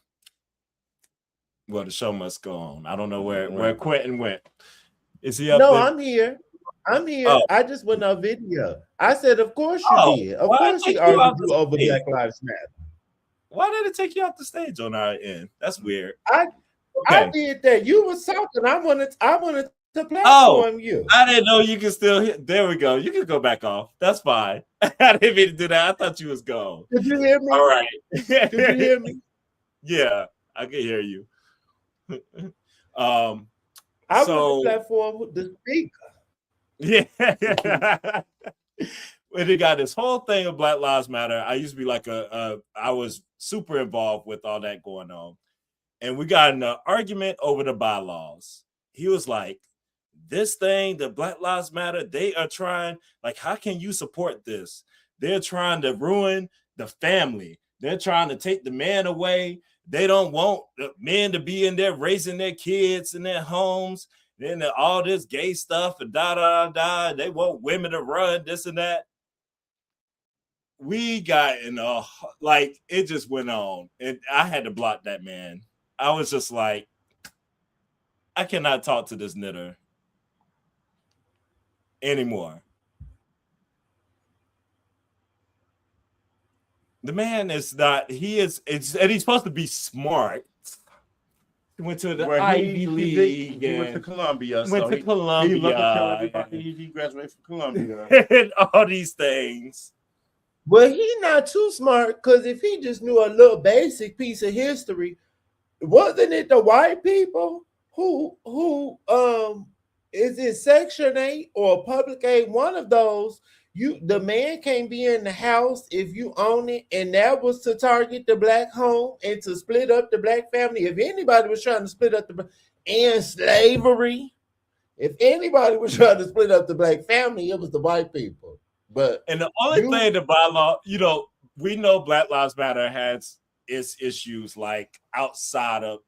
well, the show must go on. I don't know where Quentin went. Is he up there? No, I'm here. Oh. I just went on video. I said, of course you did. Of course he argued you over Black Lives Matter. Why did it take you off the stage on our end? That's weird. I did that. You were talking. I wanted to platform you. I didn't know you could still hear. There we go. You can go back off. That's fine. I didn't mean to do that. I thought you was gone. Did you hear me? All right. Did you hear me? Yeah, I can hear you. I was on the platform with the speaker. Yeah. When they got this whole thing of Black Lives Matter, I used to be like I was super involved with all that going on. And we got in an argument over the bylaws. He was like, this thing, the Black Lives Matter, they are trying, like, how can you support this? They're trying to ruin the family. They're trying to take the man away. They don't want the men to be in there raising their kids in their homes. Then all this gay stuff and da. They want women to run this and that. We got in it just went on. And I had to block that man. I was just like, I cannot talk to this knitter anymore. The man is not, and he's supposed to be smart. He went to the Ivy League. He went to Columbia. He graduated from Columbia. And all these things. Well, he's not too smart, because if he just knew a little basic piece of history, wasn't it the white people who is it Section 8 or Public Aid? One of those, the man can't be in the house if you own it, and that was to target the black home and to split up the black family. If anybody was trying to split up and slavery, if anybody was trying to split up the black family, it was the white people. And the only thing the bylaw, we know Black Lives Matter has its issues, like outside of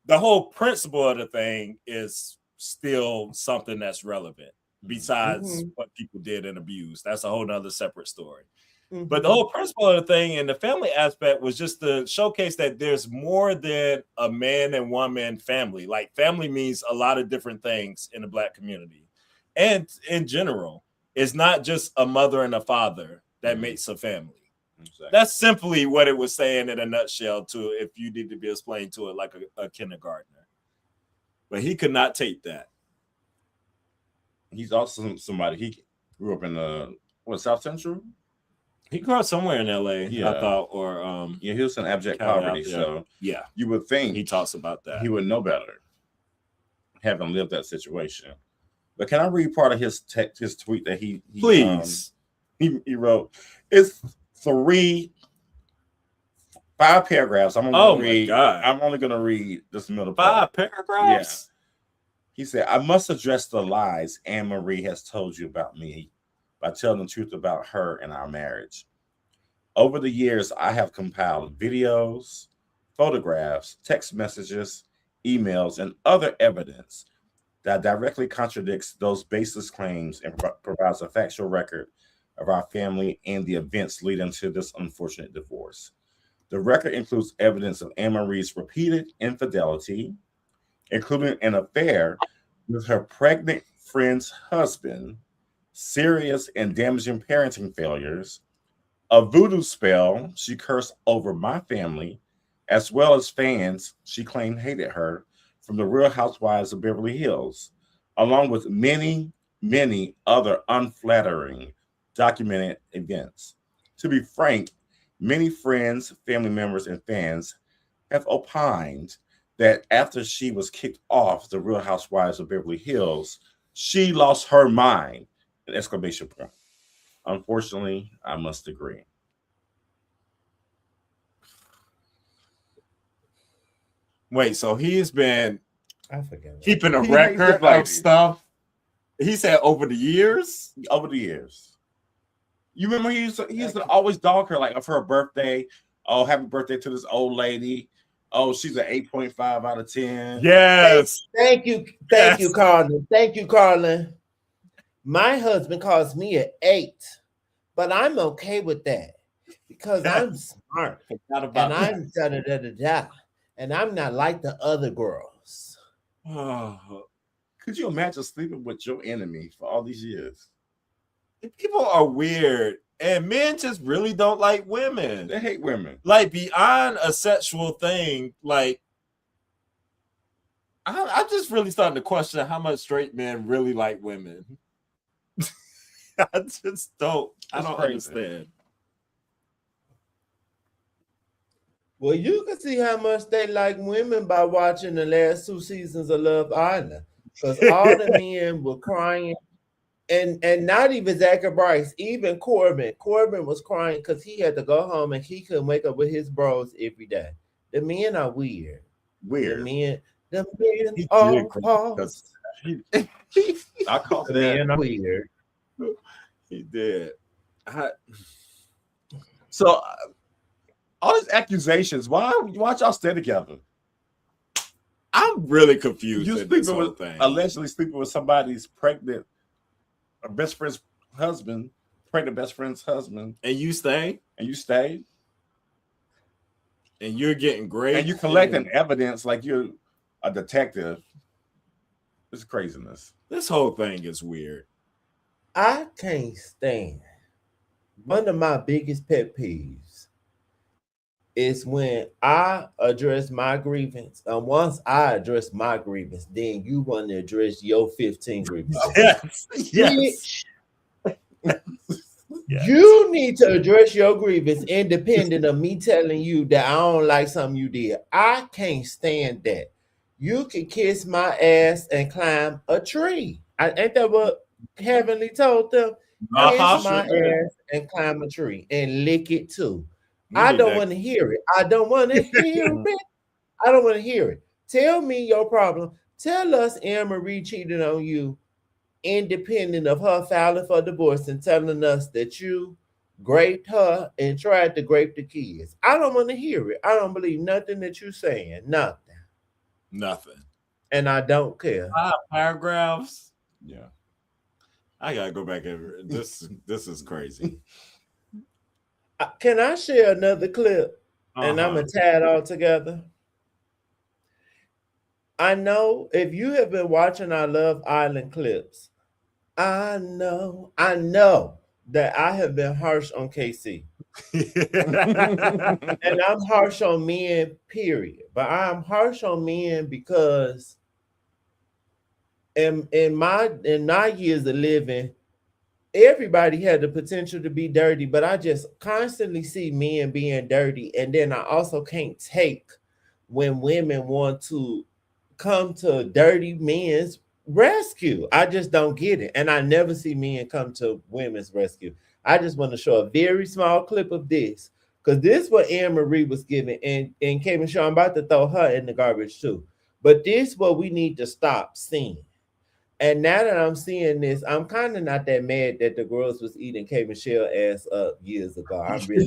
the whole principle of the thing is still something that's relevant besides what people did and abused. That's a whole nother separate story. But the whole principle of the thing and the family aspect was just to showcase that there's more than a man and woman family. Like, family means a lot of different things in the black community. And in general, it's not just a mother and a father that makes a family. Exactly. That's simply what it was saying in a nutshell, too, if you need to be explained to it like a kindergartner. But he could not take that. He's also somebody, he grew up in South Central? He grew up somewhere in LA, I thought, or he was in abject poverty, so you would think he talks about that. He would know better, having lived that situation. But can I read part of his tweet that he please he wrote? It's 5 paragraphs. I'm only going to read this middle part. 5 paragraphs. Yeah. He said, "I must address the lies Annemarie has told you about me by telling the truth about her and our marriage. Over the years, I have compiled videos, photographs, text messages, emails, and other evidence that directly contradicts those baseless claims and provides a factual record of our family and the events leading to this unfortunate divorce. The record includes evidence of Annemarie's repeated infidelity, including an affair with her pregnant friend's husband, serious and damaging parenting failures, a voodoo spell she cursed over my family, as well as fans she claimed hated her from the Real Housewives of Beverly Hills, along with many, many other unflattering documented events. To be frank, many friends, family members, and fans have opined that after she was kicked off the Real Housewives of Beverly Hills, she lost her mind, an exclamation point. Unfortunately, I must agree." Wait, so he's been keeping a record of stuff. He said over the years? Over the years. You remember he used to always dog her, like, of her birthday. Oh, happy birthday to this old lady. Oh, she's an 8.5 out of 10. Yes. Thank you, Carlin. Thank you, Carlin. My husband calls me an 8, but I'm okay with that because I'm smart and I'm da-da-da-da-da, and I'm not like the other girls. Oh, could you imagine sleeping with your enemy for all these years? People are weird, and men just really don't like women. They hate women. Like, beyond a sexual thing, like, I'm just really starting to question how much straight men really like women. I just don't. I don't understand. Well, you can see how much they like women by watching the last 2 seasons of Love Island, because all the men were crying, and not even Zach and Bryce, even Corbin. Corbin was crying because he had to go home and he couldn't wake up with his bros every day. The men are weird. Weird. The men are pause. I call The men are weird. He did. So all these accusations, why y'all stay together? I'm really confused. You with this sleeping whole with thing. allegedly sleeping with somebody's pregnant, a best friend's husband, pregnant best friend's husband, and you stay, and you're getting great, and you collecting evidence like you're a detective. It's craziness. This whole thing is weird. I can't stand. One of my biggest pet peeves is when I address my grievance. And once I address my grievance, then you want to address your 15 grievances. Yes. You need to address your grievance independent of me telling you that I don't like something you did. I can't stand that. You can kiss my ass and climb a tree. Ain't that what Heavenly told them? Kiss my ass and climb a tree and lick it too. I don't want to hear it. I don't want to hear it. I don't want to hear it. Tell me your problem. Tell us Annemarie cheated on you, independent of her filing for divorce and telling us that you raped her and tried to rape the kids. I don't want to hear it. I don't believe nothing that you're saying. Nothing. And I don't care. 5 paragraphs. Yeah. I gotta go back over this. This is crazy. Can I share another clip? And I'm gonna tie it all together. I know if you have been watching our Love Island clips, I know that I have been harsh on KC. And I'm harsh on men, period. But I'm harsh on men because in my years of living, everybody had the potential to be dirty, but I just constantly see men being dirty. And then I also can't take when women want to come to dirty men's rescue. I just don't get it. And I never see men come to women's rescue. I just want to show a very small clip of this, because this is what Annemarie was giving, and Kevin Shaw, I'm about to throw her in the garbage too. But this is what we need to stop seeing. And now that I'm seeing this, I'm kind of not that mad that the girls was eating K. Michelle ass up years ago. I'm really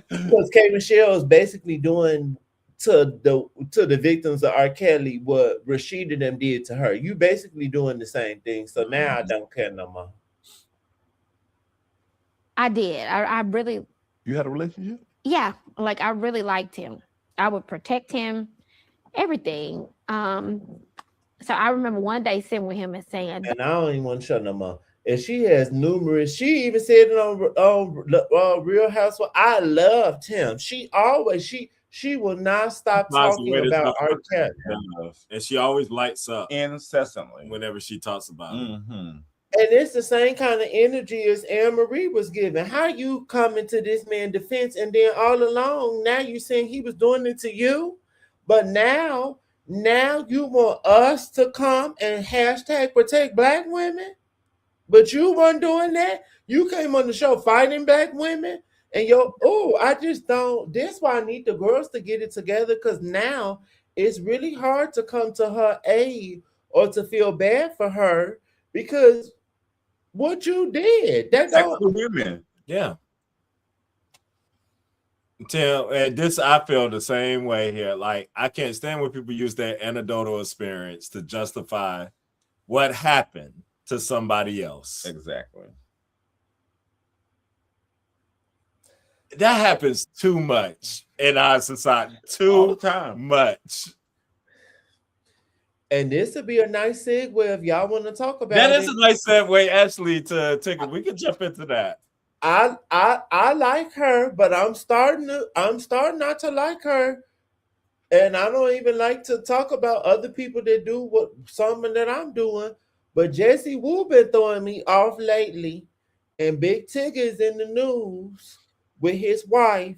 because K. Michelle is basically doing to the victims of R. Kelly what Rashida and them did to her. You basically doing the same thing. So now I don't care no more. I did. I really. You had a relationship? Yeah, like I really liked him. I would protect him, everything. So I remember one day sitting with him and saying, and I don't even want to show no more. And she has numerous. She even said it on Real Housewives. I loved him. She always she will not stop talking about R. Kelly, and she always lights up incessantly whenever she talks about it. And it's the same kind of energy as Annemarie was giving. How you coming to this man's defense, and then all along now you saying he was doing it to you, but now you want us to come and hashtag protect Black women, but you weren't doing that. You came on the show fighting Black women, and I just don't. That's why I need the girls to get it together, because now it's really hard to come to her aid or to feel bad for her, because what you did, that don't women. Yeah. Tim, and this I feel the same way here. Like, I can't stand when people use their anecdotal experience to justify what happened to somebody else. Exactly. That happens too much in our society. All Too the time. much. And this would be a nice segue if y'all want to talk about That it. is a nice segue, actually, to Tigger. We can jump into that. I like her, but I'm starting not to like her. And I don't even like to talk about other people that do what something that I'm doing. But Jesse Wu been throwing me off lately. And Big Tigger is in the news with his wife.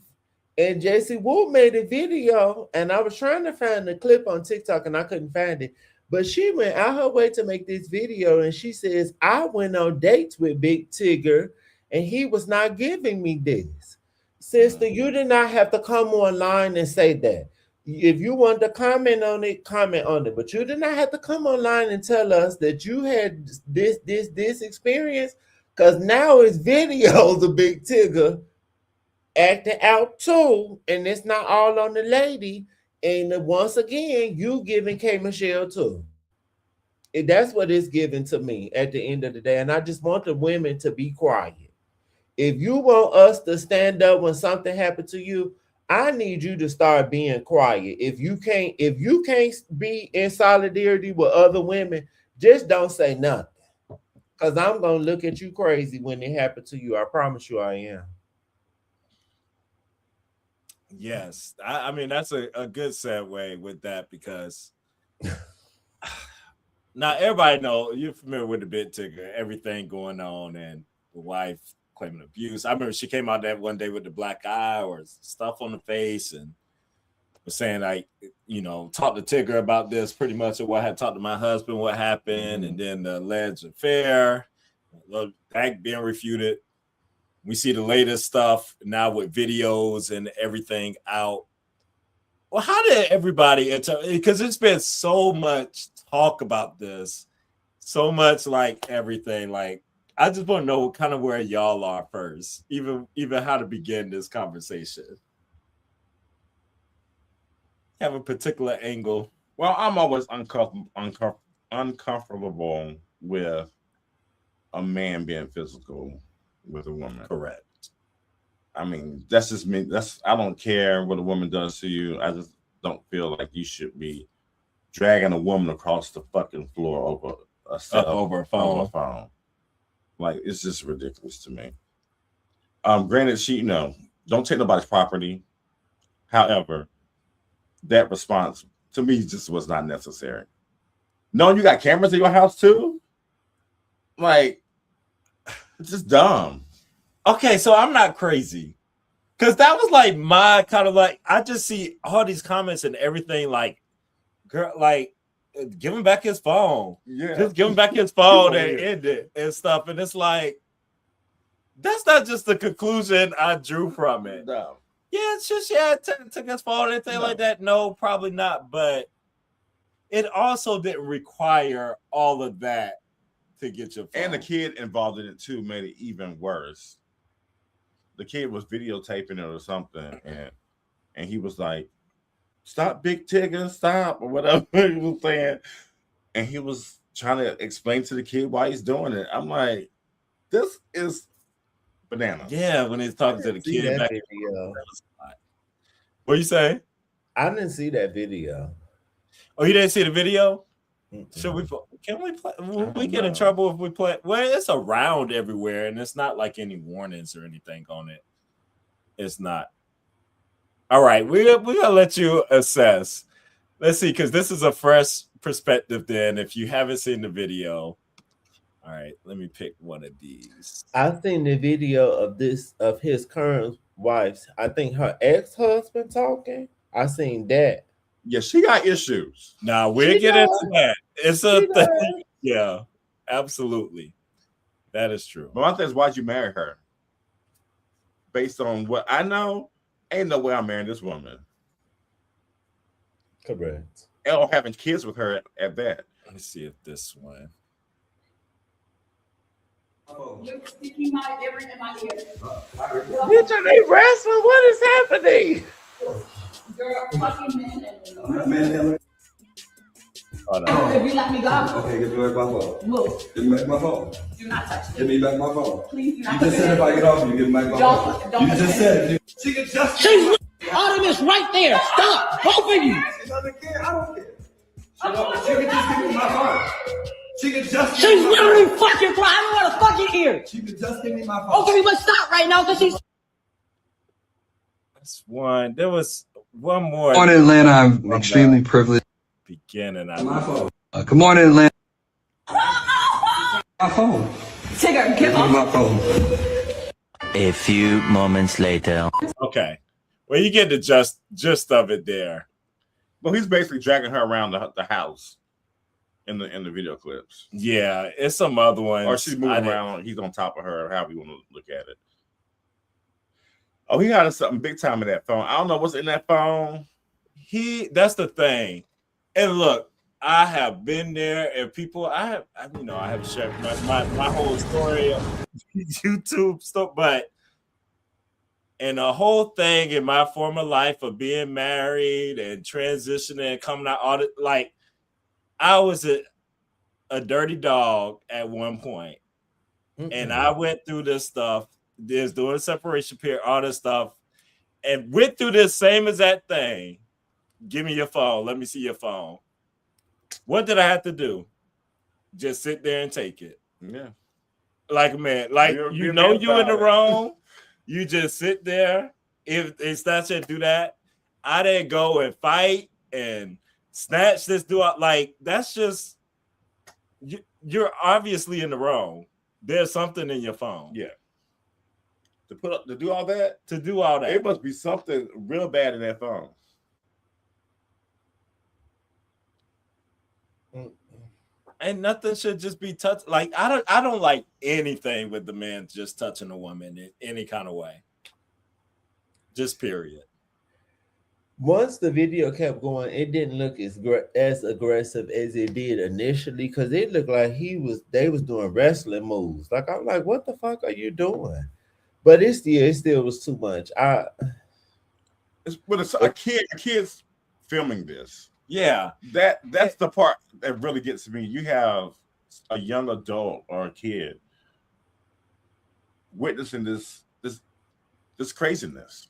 And Jesse Wu made a video, and I was trying to find the clip on TikTok and I couldn't find it. But she went out her way to make this video, and she says, I went on dates with Big Tigger, and he was not giving me this. Sister, you did not have to come online and say that. If you want to comment on it, comment on it. But you did not have to come online and tell us that you had this experience, because now it's videos of Big Tigger acting out too, and it's not all on the lady. And once again, you giving K Michelle too. And that's what it's giving to me at the end of the day. And I just want the women to be quiet. If you want us to stand up when something happened to you, I need you to start being quiet. If you can't be in solidarity with other women, just don't say nothing. Because I'm gonna look at you crazy when it happened to you. I promise you I am. Yes. I mean, that's a good segue with that, because now everybody know, you're familiar with the Big Tigger, everything going on, and the wife claiming abuse. I remember she came out that one day with the black eye or stuff on the face and was saying, like, you know, talk to Tigger about this pretty much, or what I had talked to my husband, what happened, and then the alleged affair, that being refuted. We see the latest stuff now with videos and everything out. Well, how did everybody, because it's been so much talk about this, so much like everything, like, I just want to know kind of where y'all are first, even how to begin this conversation. Have a particular angle. Well, I'm always uncomfortable with a man being physical with a woman. Correct. I mean, that's just me. I don't care what a woman does to you. I just don't feel like you should be dragging a woman across the fucking floor over over a phone. Like, it's just ridiculous to me. Granted, she, don't take nobody's property. However, that response to me just was not necessary. Knowing you got cameras in your house too, like, it's just dumb. Okay, so I'm not crazy, because that was like my kind of, like, I just see all these comments and everything, like, girl, like, give him back his phone. Yeah, just give him back his phone and end it and stuff. And it's like, that's not just the conclusion I drew from it. No. Yeah, it's just, took his phone and anything like that. No, probably not. But it also didn't require all of that to get your phone. And the kid involved in it too made it even worse. The kid was videotaping it or something, and he was like, "Stop, Big Tigger, stop," or whatever he was saying. And he was trying to explain to the kid why he's doing it. I'm like, this is banana. Yeah, when he's talking to the kid back. Video. What you say? I didn't see that video. Oh, you didn't see the video? Mm-mm. Should we? Can we play? Will we get in trouble if we play? Well, it's around everywhere, and it's not like any warnings or anything on it. It's not. All right, we're gonna let you assess. Let's see, because this is a fresh perspective. Then, if you haven't seen the video, all right, let me pick one of these. I seen the video of his current wife's. I think her ex-husband talking. I seen that. Yeah, she got issues. Now we'll get into that. It's a thing. Yeah, absolutely. That is true. But my thing is, why'd you marry her? Based on what I know, ain't no way I'm marrying this woman. Correct. Or having kids with her at that. Let me see if this one. You're speaking my ear in my ear. Bitch, are they wrestling? What is happening? You're a fucking man. If you let me go, Okay, give me back my phone. move. Give me back my phone. Do not touch Give me. me back my phone. Please do You not just said if I get off you, give me back my phone. Don't You just said it. She can just. She's Artemis right there. Stop, both of you. She doesn't care. I don't care. She can just give me my phone. She can just. She's literally fucking crying. I don't want to fucking hear. She can just give me my phone. Okay, but stop right now because she's. That's one. There was one more. Good morning, Atlanta. I'm extremely privileged. Beginning. My phone. Good morning, Atlanta. My phone. Tigger, Give get me off. my phone. A few moments later. Okay. Well, you get the gist of it there. But he's basically dragging her around the house in the video clips. Yeah, it's some other ones. Or she's moving around. He's on top of her, however you want to look at it. Oh, he had something big time in that phone. I don't know what's in that phone. That's the thing. And look, I have been there, and people, I have shared my whole story of YouTube stuff, but and the whole thing in my former life of being married and transitioning and coming out, all the, like, I was a dirty dog at one point. And I went through this stuff, during the separation period, all this stuff, and went through this same as that thing. Give me your phone. Let me see your phone. What did I have to do? Just sit there and take it. Yeah. Like, man, like, you're in the wrong. You just sit there. If it's not to do that, I didn't go and fight and snatch this dude. Like, that's just, you're obviously in the wrong. There's something in your phone. Yeah. To do all that? To do all that. It must be something real bad in that phone. And nothing should just be touched. Like, I don't like anything with the man just touching a woman in any kind of way. Just period. Once the video kept going, it didn't look as aggressive as it did initially, because it looked like they was doing wrestling moves. Like, I'm like, what the fuck are you doing? But it still was too much. It's a kid's filming this. Yeah. That's the part that really gets me. You have a young adult or a kid witnessing this craziness.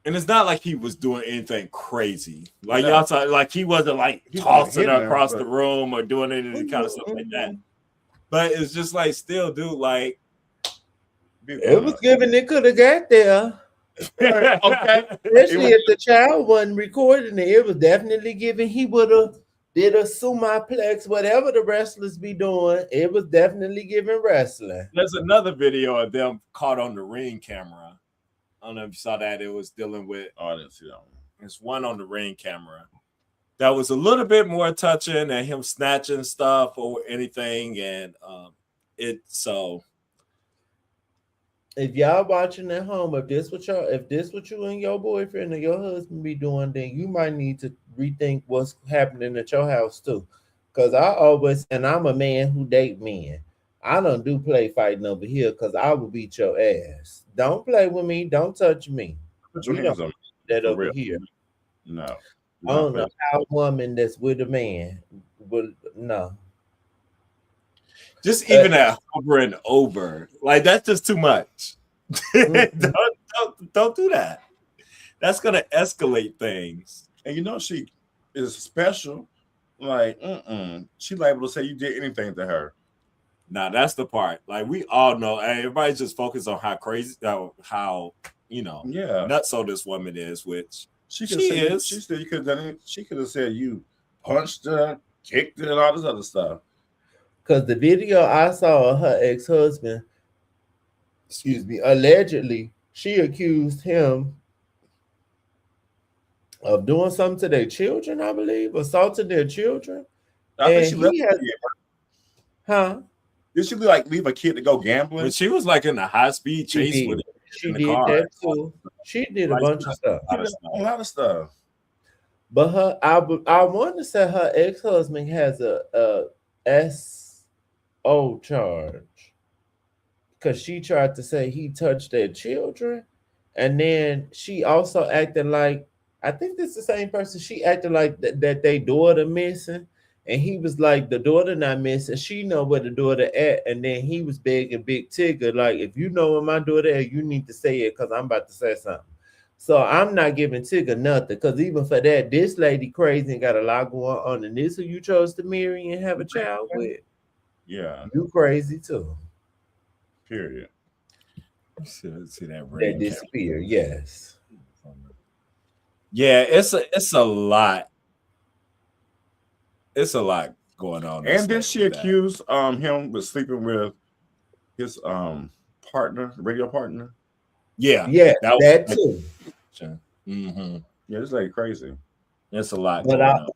And it's not like he was doing anything crazy. Like, No. y'all saw, like, he wasn't like He wasn't tossing hitting her across her, the but- room or doing any kind of stuff like that. But it's just like, still, dude, like, It was given it could have got there. Okay. Especially if the child wasn't recording it. It was definitely given. He would have did a sumiplex, whatever the wrestlers be doing. It was definitely giving wrestling. There's another video of them caught on the Ring camera. I don't know if you saw that. It was dealing with. Oh, I didn't see that one. There's one on the Ring camera that was a little bit more touching and him snatching stuff or anything, and so. If y'all watching at home, if this what you and your boyfriend or your husband be doing, then you might need to rethink what's happening at your house too. Cause I'm a man who date men. I don't do play fighting over here because I will beat your ass. Don't play with me. Don't touch me. Put your We hands don't on do that For over real. here. No. I don't know how a woman that's with a man would no. Just even that hovering over, like, that's just too much. Don't do that. That's gonna escalate things. And you know she is special. Like, she liable to say you did anything to her. Now that's the part. Like, we all know, and everybody's just focused on how crazy, how Yeah. nutso this woman is, which She She said, is. She said you could have done it. She could have said you punched her, kicked her, and all this other stuff. Because the video I saw of her ex-husband, allegedly, she accused him of doing something to their children, I believe, assaulting their children. I think And she left. he has- Huh? Did she like leave a kid to go gambling? when she was like in a high speed chase with it. She in the did car. that too. She did a Like, bunch of stuff. A lot of stuff. But I want to say her ex-husband has a SO charge. because she tried to say he touched their children. And then she also acted like, I think this is the same person. She acted like that they daughter missing. And he was like, the daughter not missing. She know where the daughter at. And then he was begging Big Tigger, like, if you know where my daughter at, you need to say it because I'm about to say something. So I'm not giving Tigger nothing, because even for that, this lady crazy and got a lot going on. And this who you chose to marry and have a child with? Yeah. You crazy too. Period. See that That ring disappear, yes. Yeah, it's a lot. It's a lot going on. And then she accused him with sleeping with his partner, radio partner. Yeah, that too. Mm-hmm. Yeah, this lady crazy. It's a lot But going on.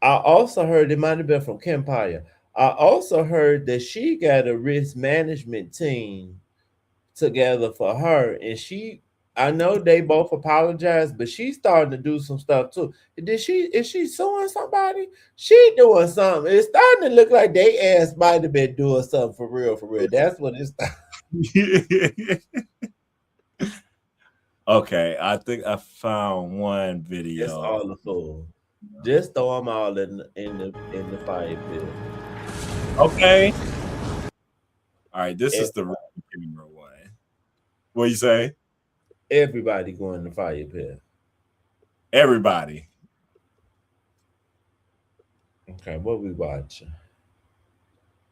I also heard, it might have been from Kempire. I also heard that she got a risk management team together for her, and I know they both apologized, but she's starting to do some stuff too. Is she suing somebody? She doing something. It's starting to look like they ass might have been doing something for real. That's what it's. Okay, I think I found one video. It's all the fool. Just throw them all in the fire pit. Okay. All right, this is the camera one. What you say? Everybody going in the fire pit. Everybody. Okay, what we watching?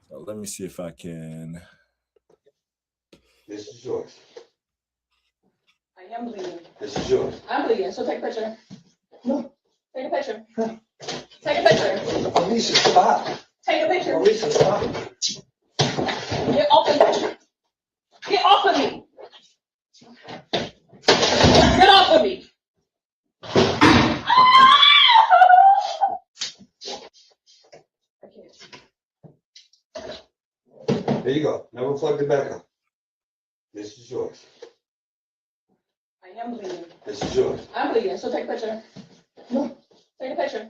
So let me see if I can. This is yours. I am bleeding. This is yours. I'm bleeding, so take a picture. No. Take a picture. Take a picture. Alicia, stop. Take a picture. Alicia, stop. Get off of me. Get off of me. Get off of me. I can't. There you go. Now we'll plug it back up. This is yours. I am bleeding. This is yours. I'm bleeding, so take a picture. No. Take a picture.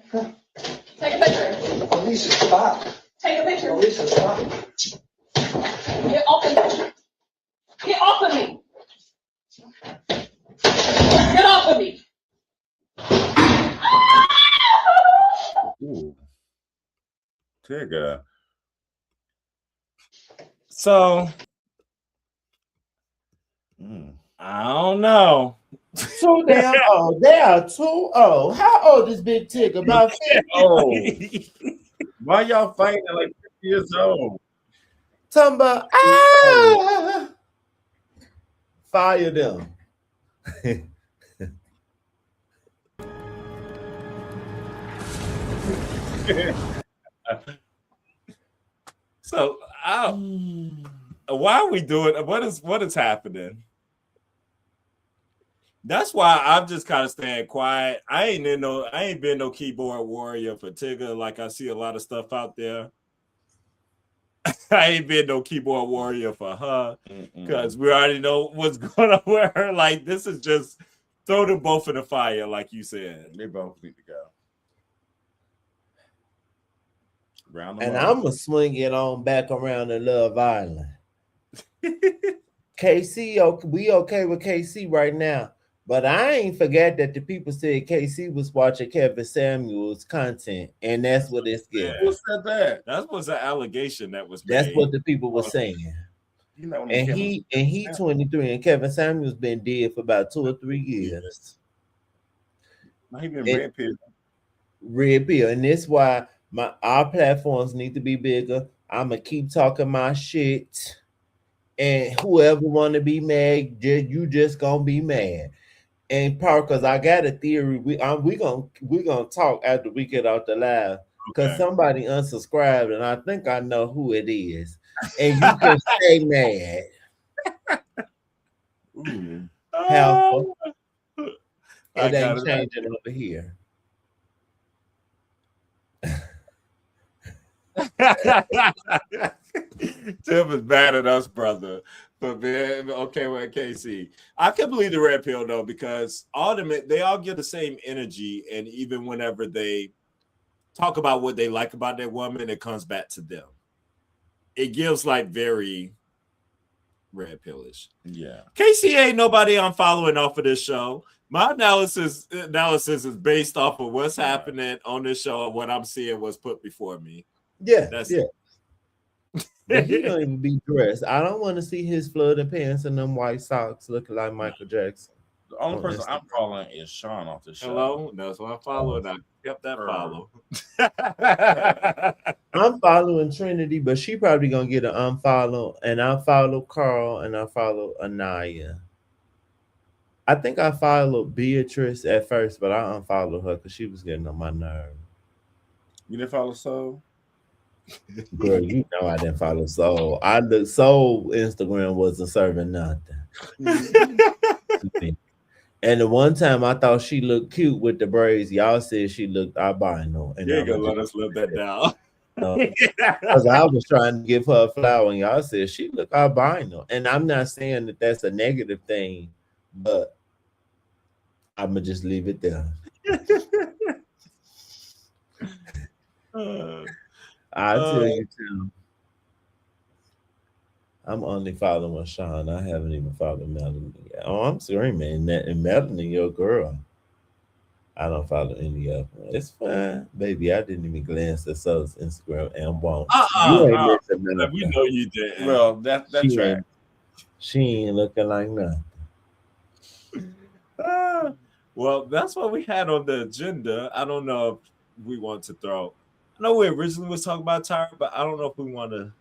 Take a picture. Alicia, stop. Take a picture. Alicia, stop. Get off of me. Get off of me. Get off of me. Ooh. Tigger. So I don't know. Too damn old. They are too old. How old is Big Tigger? About 50? Oh, why y'all fighting at like 50 years old? Talking about fire them. So why are we doing? What is happening? That's why I'm just kind of staying quiet. I ain't been no keyboard warrior for Tigger. Like I see a lot of stuff out there. I ain't been no keyboard warrior for her because we already know what's going on with her. Like this is just throw them both in the fire, like you said. They both need to go. And I'm gonna swing it on back around to Love Island. KC, we okay with KC right now, but I ain't forget that the people said KC was watching Kevin Samuels content, and that's what it's getting. Who said that? That was an allegation that was made. That's what the people were saying. And he 23, and Kevin Samuels been dead for about 2 or 3 years. He been red pill. Red pill, and that's why our platforms need to be bigger. I'm gonna keep talking my shit, and whoever want to be mad, you just gonna be mad. And part because I got a theory. We gonna talk after we get out the live because somebody unsubscribed, and I think I know who it is. And you can stay mad. Helpful. It ain't changing over here. Tim is mad at us, brother, for being okay with KC. I can believe the red pill though, because they all get the same energy, and even whenever they talk about what they like about that woman, it comes back to them. It gives like very red pillish. Yeah. Casey ain't nobody I'm following off of this show. My analysis is based off of what's happening on this show and what I'm seeing was put before me. Yeah, That's yeah. But he don't even be dressed. I don't want to see his flooded pants and them white socks looking like Michael Jackson. The only person I'm following is Sean off the show. Hello, that's what I'm following. I kept that follow. I'm following Trinity, but she probably gonna get an unfollow, and I follow Carl and I follow Anaya. I think I followed Beatrice at first, but I unfollowed her because she was getting on my nerve. You didn't follow Soul? Girl, you know I didn't follow Soul. The Soul Instagram wasn't serving nothing. And the one time I thought she looked cute with the braids, y'all said she looked albino. And you ain't gonna let us live that down. Because I was trying to give her a flower, and y'all said she looked albino. And I'm not saying that that's a negative thing, but I'm gonna just leave it there. I'll tell you too. I'm only following Sean. I haven't even followed Melanie yet. Oh, I'm screaming. And Melanie, your girl. I don't follow any of them. It's fine. Baby, I didn't even glance at Soul's Instagram and won't. We know you did. Well, that's right. She ain't looking like nothing. Well, that's what we had on the agenda. I don't know if we want to throw. I know we originally was talking about Tyra, but I don't know if we want to.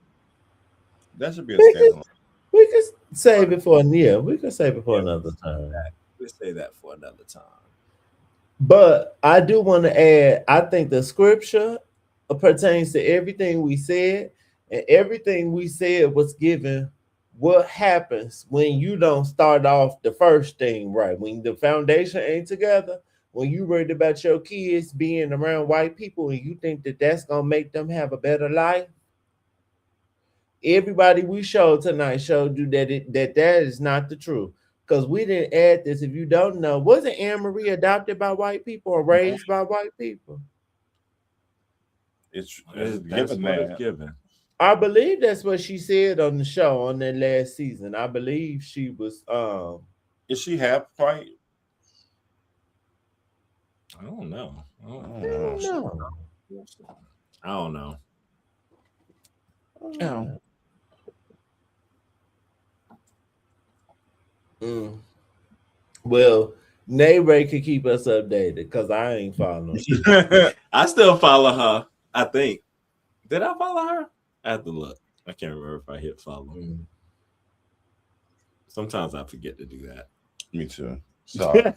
That should be a schedule. We could save it for we could save it for another time. Let's say that for another time. But I do want to add, I think the scripture pertains to everything we said, and everything we said was given what happens when you don't start off the first thing right. When the foundation ain't together, when you worried about your kids being around white people and you think that that's going to make them have a better life, everybody we showed tonight showed you that is not the truth. Because we didn't add this. If you don't know, wasn't Annemarie adopted by white people or raised by white people? It's given. I believe that's what she said on the show on that last season. I believe she was is she half white? I don't know. I don't know. Well, Nay could keep us updated because I ain't following. I still follow her. I think. Did I follow her? I have to look. I can't remember if I hit follow. Sometimes I forget to do that. Me too. Sorry.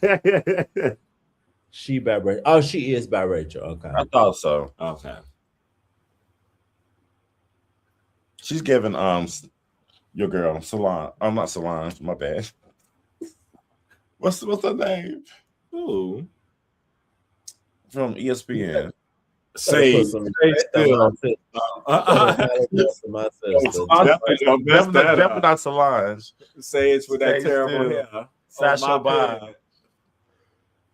She by Rachel. Oh, she is by Rachel. Okay. I thought so. Okay. She's giving your girl Solange. I'm not Solange. My bad. What's her name? Ooh. From ESPN. Sage. Definitely not Solange. Sage with that terrible hair. Sasha Bob.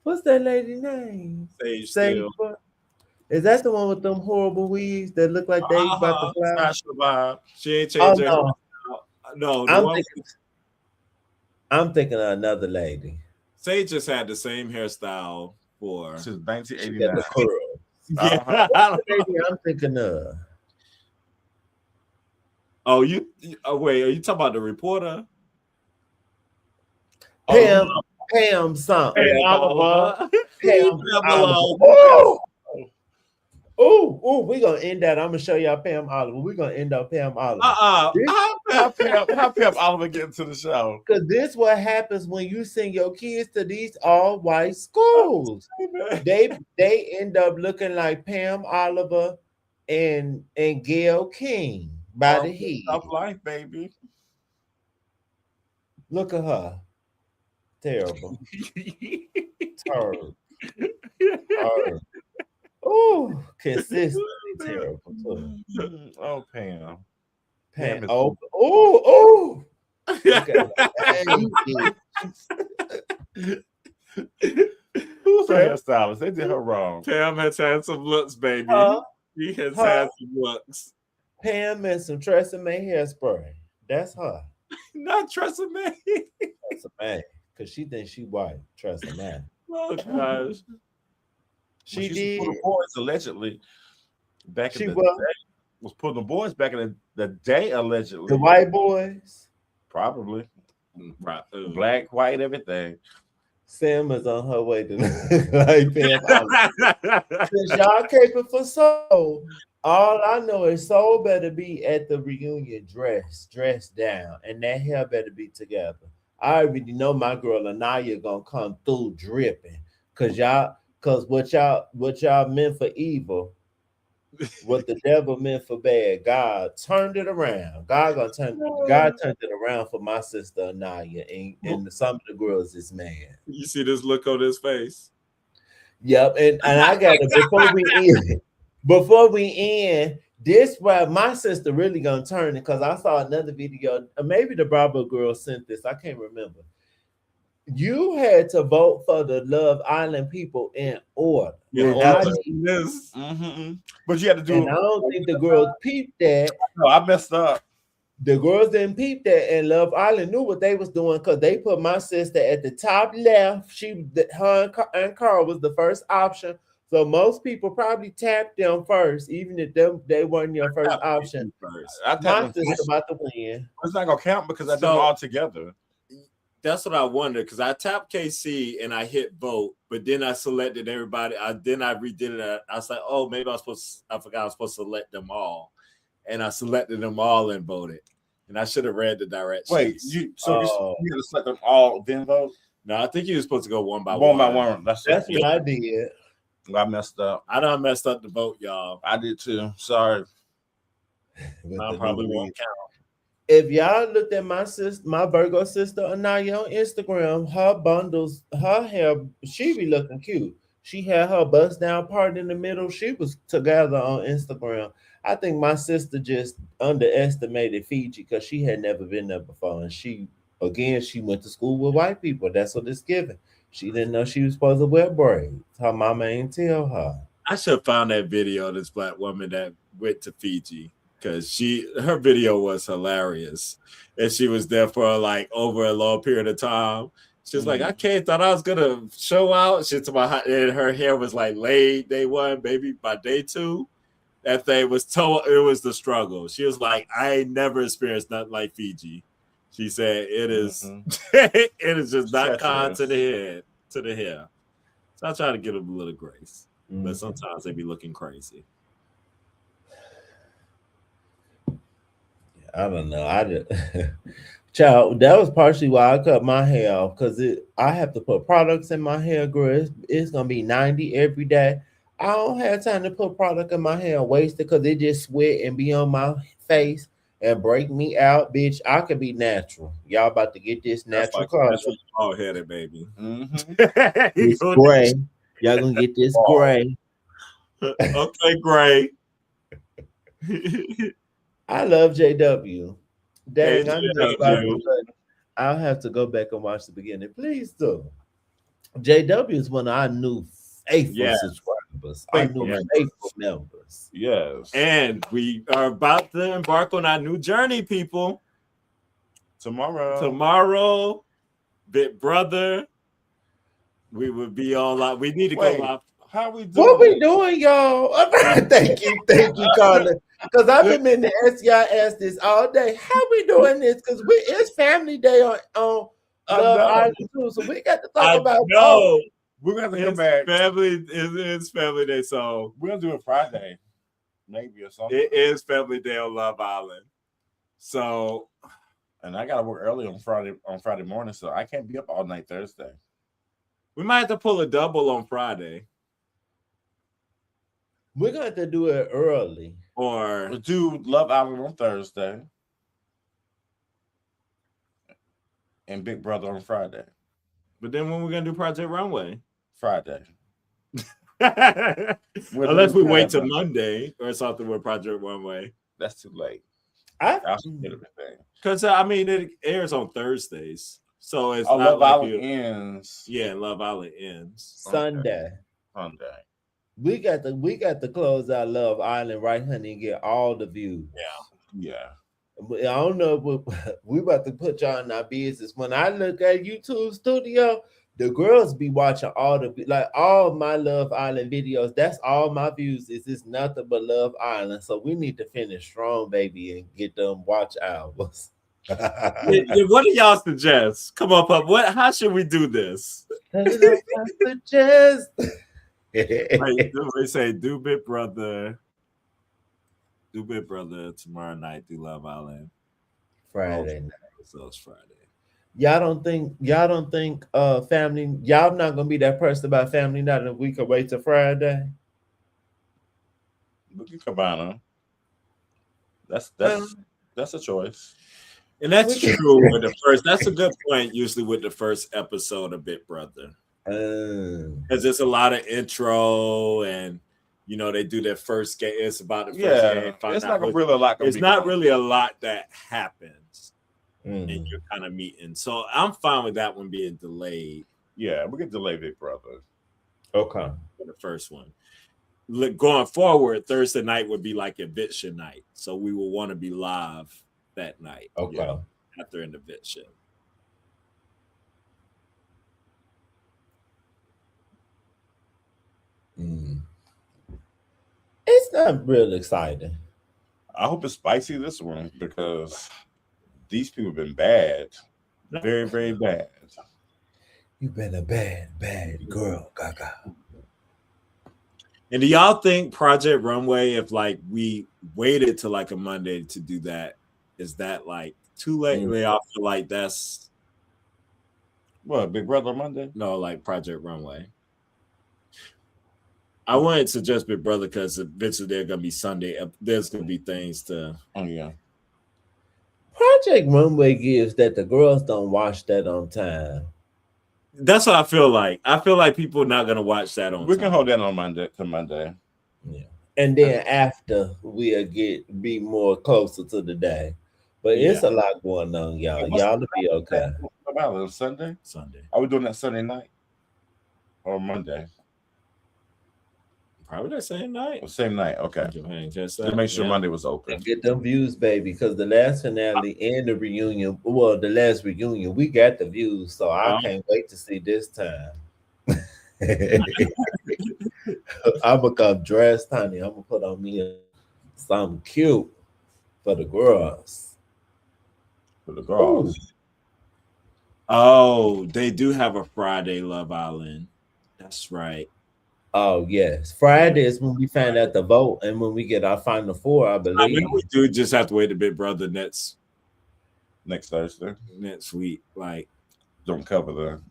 What's that lady name? Sage. Is that the one with them horrible weeds that look like they about to fly? Sasha Bob. She ain't changed her. No, I'm thinking of another lady. Sage just had the same hairstyle for since 1989. Yeah, lady I'm thinking of. Oh, wait, are you talking about the reporter? Pam something. Pam Oliver. Pam Oliver. Oh, we're gonna end that. I'm gonna show y'all Pam Oliver. We're gonna end up Pam Oliver. How Pam Oliver get into the show? Because this what happens when you send your kids to these all-white schools. They end up looking like Pam Oliver and Gayle King by the heat. Tough life, baby. Look at her. Terrible. Terrible. Oh, consistently terrible too. Oh, Pam. Oh. Okay. Who's her hairstylist? They did her wrong. Pam has had some looks, baby. He has had some looks. Pam and some Tresemme hairspray. That's her. Not Tressa May. Tressa May, because she thinks she white. Tressa May. Oh gosh. She used to did. pull the boys allegedly back She in the was. day. Was pulling the boys back in the day allegedly. The white boys. Probably. Right. Black, white, everything. Sam is on her way to like since y'all caping for soul. All I know is soul better be at the reunion dressed down, and that hair better be together. I already know my girl Anaya gonna come through dripping, cause what y'all meant for evil, what the devil meant for bad, God turned it around. God turned it around for my sister Anaya, and some of the girls is mad. You see this look on his face? Yep, and I got it before we end. This why my sister really gonna turn it, because I saw another video. Maybe the Bravo girl sent this. I can't remember. You had to vote for the Love Island people in order. But you had to do. And I don't think the girls peeped that. No, I messed up. The girls didn't peep that, and Love Island knew what they was doing, because they put my sister at the top left. Her and Carl was the first option. So most people probably tapped them first, even if they weren't your first option. My sister about to win. It's not gonna count because I did them all together. That's what I wondered, because I tapped KC and I hit vote, but then I selected everybody. Then I redid it. I was like, oh, maybe I forgot I was supposed to select them all, and I selected them all and voted. And I should have read the directions. Wait, you had to select them all then vote? No, I think you were supposed to go one by one. One by one. That's what I did. I messed up. I done messed up the vote, y'all. I did too. Sorry. I probably won't count. If y'all looked at my Virgo sister Anaya on Instagram, her bundles, her hair, she be looking cute. She had her bust down part in the middle. She was together on Instagram. I think my sister just underestimated Fiji because she had never been there before. And she went to school with white people. That's what it's giving. She didn't know she was supposed to wear braids. Her mama ain't tell her. I should have found that video of this black woman that went to Fiji, because her video was hilarious. And she was there for like over a long period of time. She was like, I thought I was gonna show out. She's about, and her hair was like laid day one, maybe by day two. That thing was it was the struggle. She was like, I ain't never experienced nothing like Fiji. She said it is it is just not kind to the hair. So I try to give them a little grace. But sometimes they be looking crazy. I don't know. Child, that was partially why I cut my hair off, because I have to put products in my hair, girl. It's gonna be 90 every day. I don't have time to put product in my hair and waste it, because it just sweat and be on my face and break me out, bitch. I could be natural. Y'all about to get this natural color. That's what all headed, baby. It's gray. Y'all gonna get this gray. Okay, gray. I love JW. Dang, Hey, I'll have to go back and watch the beginning. Please do. JW is one of our new faithful subscribers. Our new faithful members. Yes. And we are about to embark on our new journey, people. Tomorrow, Big Brother. We will be on live. We need to go live. How we doing? What we doing, y'all? Thank you, Carla. Because I've been meaning to ask y'all this all day. How we doing this? Because it's family day on Love Island too, so we got to talk about. No, we're gonna have to come back. It's family day, so we're gonna do it Friday, maybe or something. It is family day on Love Island. So, and I gotta work early on Friday morning, so I can't be up all night Thursday. We might have to pull a double on Friday. We're gonna have to do it early. Or we'll do Love Island on Thursday. And Big Brother on Friday. But then when we're gonna do Project Runway? Friday. Unless we wait till Monday or something with Project Runway. That's too late. I'll get everything. Because I mean it airs on Thursdays. So it's not Love like Island ends. Yeah, Love Island ends. Sunday. We got to close out Love Island, right, honey, and get all the views. Yeah. I don't know, but we about to put y'all in our business. When I look at YouTube Studio, the girls be watching all my Love Island videos. That's all my views is. It's nothing but Love Island. So we need to finish strong, baby, and get them watch hours. What do y'all suggest? Come on, Pup. How should we do this? I suggest. They say do Big Brother tomorrow night. Do Love Island Friday night. Episodes Friday. Y'all don't think family, y'all not gonna be that person about family night and we can wait till Friday? We can combine them. That's a choice. And that's true with the first. That's a good point. Usually with the first episode of Big Brother, because there's a lot of intro and they do their first game. It's about the first game. It's not really a lot. It's not really a lot that happens, and you're kind of meeting. So I'm fine with that one being delayed. Yeah, we can delay Big Brother. Okay, for the first one. Going forward, Thursday night would be like eviction night, so we will want to be live that night. Okay, after an eviction. It's not real exciting. I hope it's spicy this one because these people have been bad, very, very bad. You've been a bad girl, Gaga. And do y'all think Project Runway, if we waited to a Monday to do that, is that too late? Y'all feel like that's what, Big Brother Monday? No, Project Runway. I wouldn't suggest Big Brother because eventually they're gonna be Sunday. There's gonna be things to. Oh yeah. Project Runway gives that the girls don't watch that on time. That's what I feel like. I feel like people are not gonna watch that on. We can hold that on Monday to Monday. Yeah, and then after we'll be more closer to the day. But it's a lot going on, y'all. Y'all will be okay. About Sunday. Are we doing that Sunday night or Monday? Probably that same night. Same night. Okay. Just to make sure Monday was open. And get them views, baby, because the last finale and the reunion, the last reunion, we got the views, so I can't wait to see this time. I'm gonna come dressed, honey. I'm gonna put on me something cute for the girls. For the girls. Ooh. Oh, they do have a Friday Love Island. That's right. Oh yes, Friday is when we find out the vote, and when we get our final four, I believe. I mean, we do just have to wait a Big Brother next Thursday, next week. Don't cover that.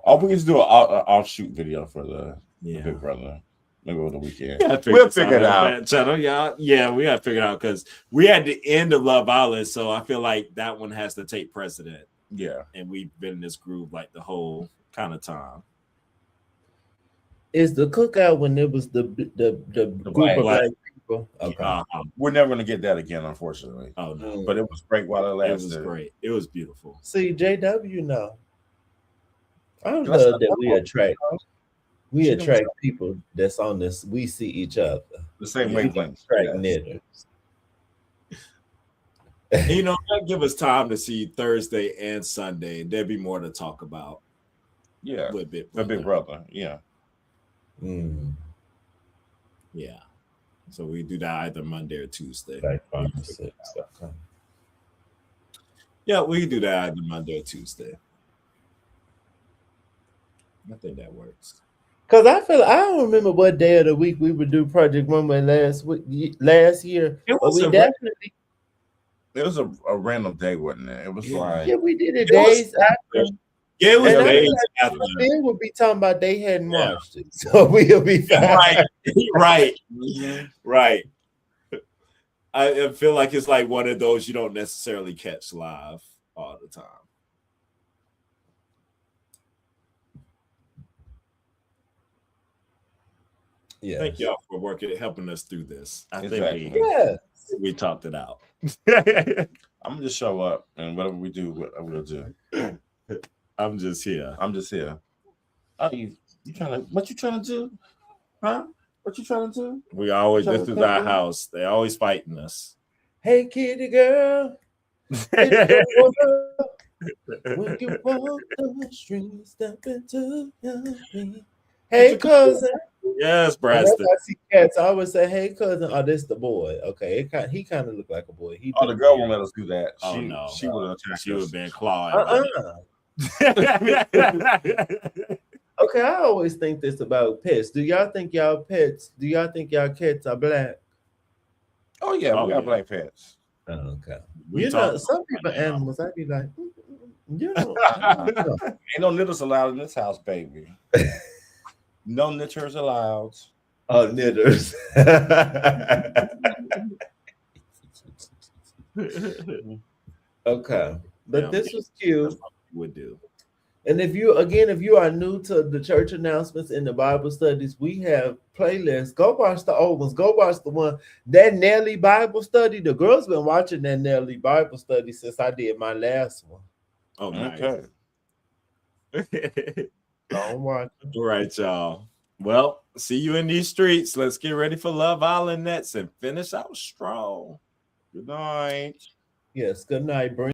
Or we can just do an offshoot video for the Big Brother. Maybe over the weekend. We'll figure it out. Channel, y'all. Yeah, we gotta figure it out because we at the end of Love Island, so I feel like that one has to take precedent. Yeah, and we've been in this groove the whole kind of time. Is the cookout when it was the group of black people? Okay. We're never gonna get that again, unfortunately. Oh no! But it was great while it lasted. It was great. It was beautiful. See, JW, no. I love that we attract people that's on this. We see each other the same wavelength. Knitters. That give us time to see Thursday and Sunday, and there'll be more to talk about. Yeah, with Big Brother. Yeah. Yeah. So we do that either Monday or Tuesday. Yeah, we can do that either Monday or Tuesday. I think that works. Cause I don't remember what day of the week we would do Project Runway last year. It was a random day, wasn't it? It was we did it days after. Yeah, it was days after. Then we'll be talking about they hadn't watched it, so we'll be fine. Right. I feel like it's one of those you don't necessarily catch live all the time. Yeah. Thank y'all for helping us through this. I think we talked it out. I'm gonna just show up and whatever we do, we'll do. I'm just here. Oh, what you trying to do? Huh? What you trying to do? We always, this is our house. They always fighting us. Hey, kitty girl. It's your world. When you walk the street, step into your feet. Hey, cousin. Yes, Whenever Braxton. I see cats, I always say, "Hey, cousin." Oh, this the boy. Okay, he kind of looked like a boy. He Oh, the girl won't let us do that. Oh, She, no. she would attack She would us. have been clawing. Okay, I always think this about pets. Do y'all think y'all cats are black? Oh yeah, Oh, we got yeah. black pets. Oh, okay. We You know, talk some people right now. animals, I'd be like, you know, I don't know. Ain't no knitters allowed in this house, baby. No knitters allowed. Oh, knitters. Okay, but Yeah. this was cute. Would do. And if you are new to the church announcements and the Bible studies, we have playlists. Go watch the old ones. Go watch the one that Nelly Bible study. The girls been watching that Nelly Bible study since I did my last one. Oh, nice. Okay. Don't watch. All right, y'all. Well, see you in these streets. Let's get ready for Love Island Nets and finish out strong. Good night. Yes. Good night. Bring